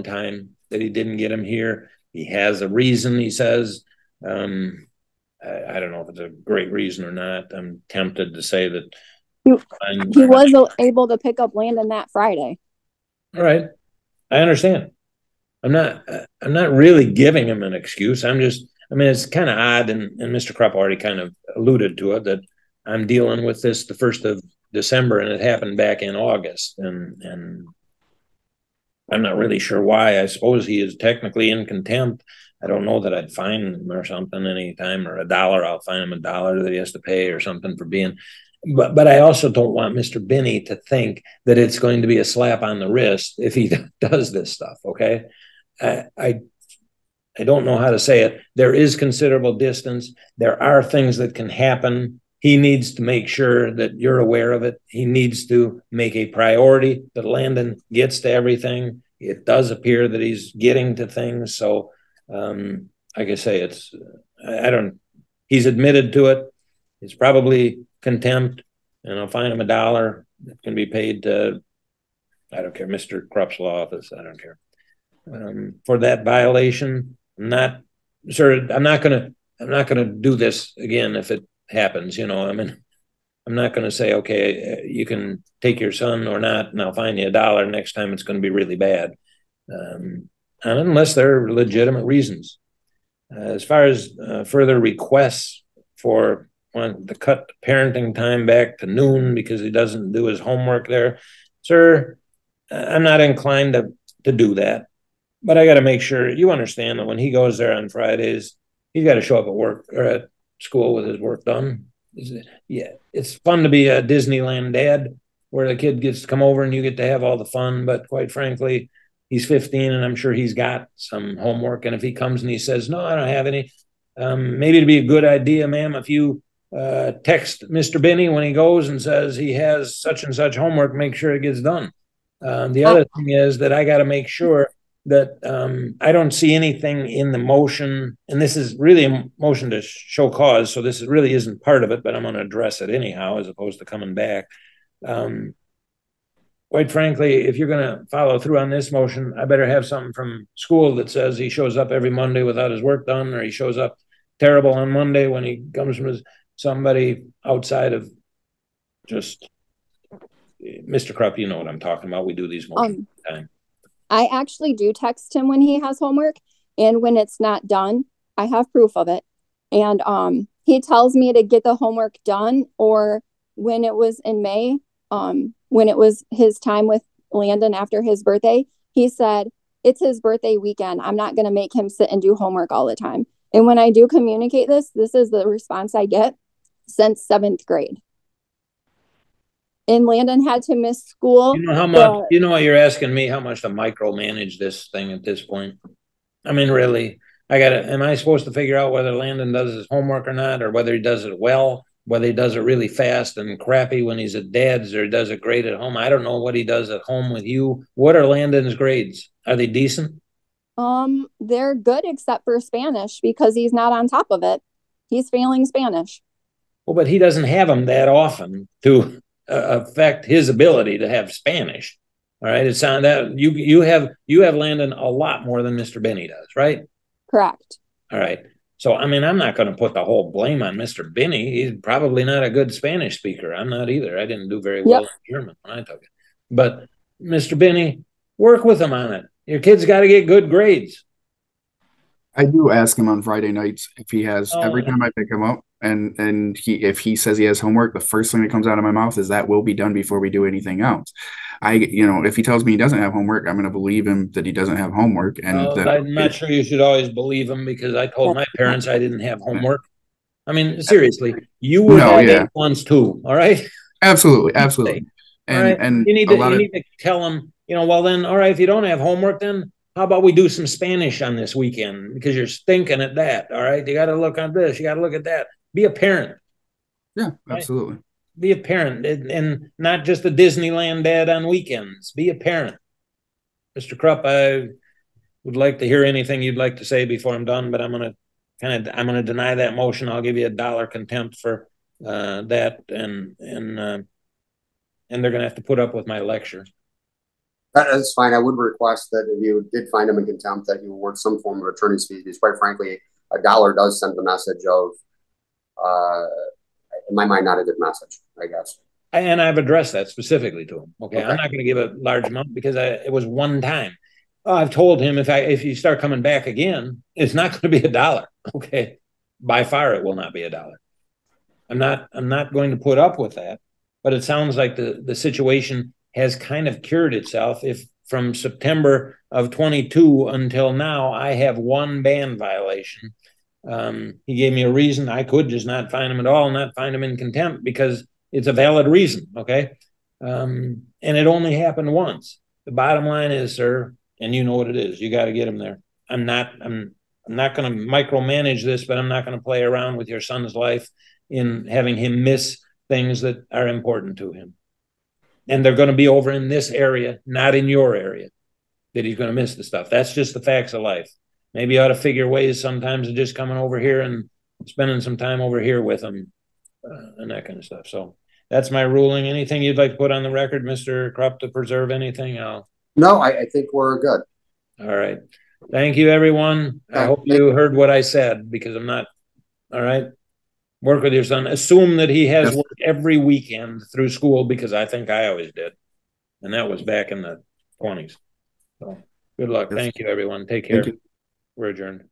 time that he didn't get him here. He has a reason, he says. I don't know if it's a great reason or not. I'm tempted to say that he was able to pick up Landon that Friday. All right, I understand. I'm not really giving him an excuse. It's kind of odd, and Mr. Krupp already kind of alluded to it, that I'm dealing with this the 1st of December, and it happened back in August, and I'm not really sure why. I suppose he is technically in contempt. I don't know that I'd fine him or something anytime, or $1. I'll fine him $1 that he has to pay or something for being. But I also don't want Mr. Binney to think that it's going to be a slap on the wrist if he does this stuff. Okay, I don't know how to say it. There is considerable distance. There are things that can happen. He needs to make sure that you're aware of it. He needs to make a priority that Landon gets to everything. It does appear that he's getting to things. So, like I say, he's admitted to it. It's probably contempt, and I'll fine him $1. It can be paid to, I don't care, Mr. Krupp's law office. I don't care. For that violation, I'm not gonna do this again if it happens. I'm not gonna say, okay, you can take your son or not, and I'll fine you $1. Next time it's going to be really bad, unless there are legitimate reasons. As far as further requests for to cut parenting time back to noon because he doesn't do his homework there, sir, I'm not inclined to do that. But I got to make sure you understand that when he goes there on Fridays, he's got to show up at work or at school with his work done. Yeah, it's fun to be a Disneyland dad where the kid gets to come over and you get to have all the fun. But quite frankly, he's 15 and I'm sure he's got some homework. And if he comes and he says, no, I don't have any, maybe it'd be a good idea, ma'am, if you text Mr. Binney when he goes and says he has such and such homework, make sure it gets done. The other thing is that I got to make sure that I don't see anything in the motion, and this is really a motion to show cause, so this really isn't part of it, but I'm going to address it anyhow as opposed to coming back. Quite frankly, if you're going to follow through on this motion, I better have something from school that says he shows up every Monday without his work done, or he shows up terrible on Monday when he comes from somebody outside of just Mr. Krupp. You know what I'm talking about. We do these motions all the time. I actually do text him when he has homework, and when it's not done, I have proof of it. And he tells me to get the homework done, or when it was in May, when it was his time with Landon after his birthday, he said, it's his birthday weekend. I'm not going to make him sit and do homework all the time. And when I do communicate this is the response I get since 7th grade. And Landon had to miss school. You know how much, you know what you're asking me, how much to micromanage this thing at this point? I mean, really, am I supposed to figure out whether Landon does his homework or not, or whether he does it well whether he does it really fast and crappy when he's at dad's or does it great at home. I don't know what he does at home with you. What are Landon's grades? Are they decent? They're good except for Spanish because he's not on top of it. He's failing Spanish. Well, but he doesn't have them that often to affect his ability to have Spanish. All right. It's on that you have Landon a lot more than Mr. Benny does, right? Correct. All right. So, I mean, I'm not going to put the whole blame on Mr. Benny. He's probably not a good Spanish speaker. I'm not either. I didn't do very well in German when I took it. But Mr. Benny, work with him on it. Your kid's got to get good grades. I do ask him on Friday nights if he has, every time I pick him up, and if he says he has homework, the first thing that comes out of my mouth is that will be done before we do anything else. If he tells me he doesn't have homework, I'm going to believe him that he doesn't have homework. And I'm not sure you should always believe him, because I told my parents I didn't have homework. I mean, seriously, you were that once too. All right. Absolutely. And you need to tell them, well then, all right, if you don't have homework, then how about we do some Spanish on this weekend, because you're stinking at that. All right. You got to look on this. You got to look at that. Be a parent. Yeah, absolutely. Right? Be a parent, and not just a Disneyland dad on weekends. Be a parent. Mr. Krupp, I would like to hear anything you'd like to say before I'm done, but I'm going to deny that motion. I'll give you $1 contempt for that. And they're going to have to put up with my lecture. That's fine. I would request that if you did find him in contempt, that you award some form of attorney's fees, because quite frankly, $1 does send the message of, in my mind, not a good message, I guess. And I've addressed that specifically to him. Okay. I'm not going to give a large amount because it was one time. I've told him if you start coming back again, it's not going to be $1. Okay. By far, it will not be $1. I'm not going to put up with that, but it sounds like the situation has kind of cured itself. If from September of 22 until now, I have one ban violation. He gave me a reason. I could just not find him at all, not find him in contempt, because it's a valid reason. Okay. And it only happened once. The bottom line is, sir, and you know what it is, you got to get him there. I'm not going to micromanage this, but I'm not going to play around with your son's life in having him miss things that are important to him. And they're going to be over in this area, not in your area, that he's going to miss the stuff. That's just the facts of life. Maybe you ought to figure ways sometimes of just coming over here and spending some time over here with him and that kind of stuff. So that's my ruling. Anything you'd like to put on the record, Mr. Krupp, to preserve anything? No, I think we're good. All right. Thank you, everyone. I hope you heard what I said, because I'm not. All right. Work with your son. Assume that he has work every weekend through school, because I think I always did. And that was back in the 20s. So good luck. Thank you, everyone. Take care. We're adjourned.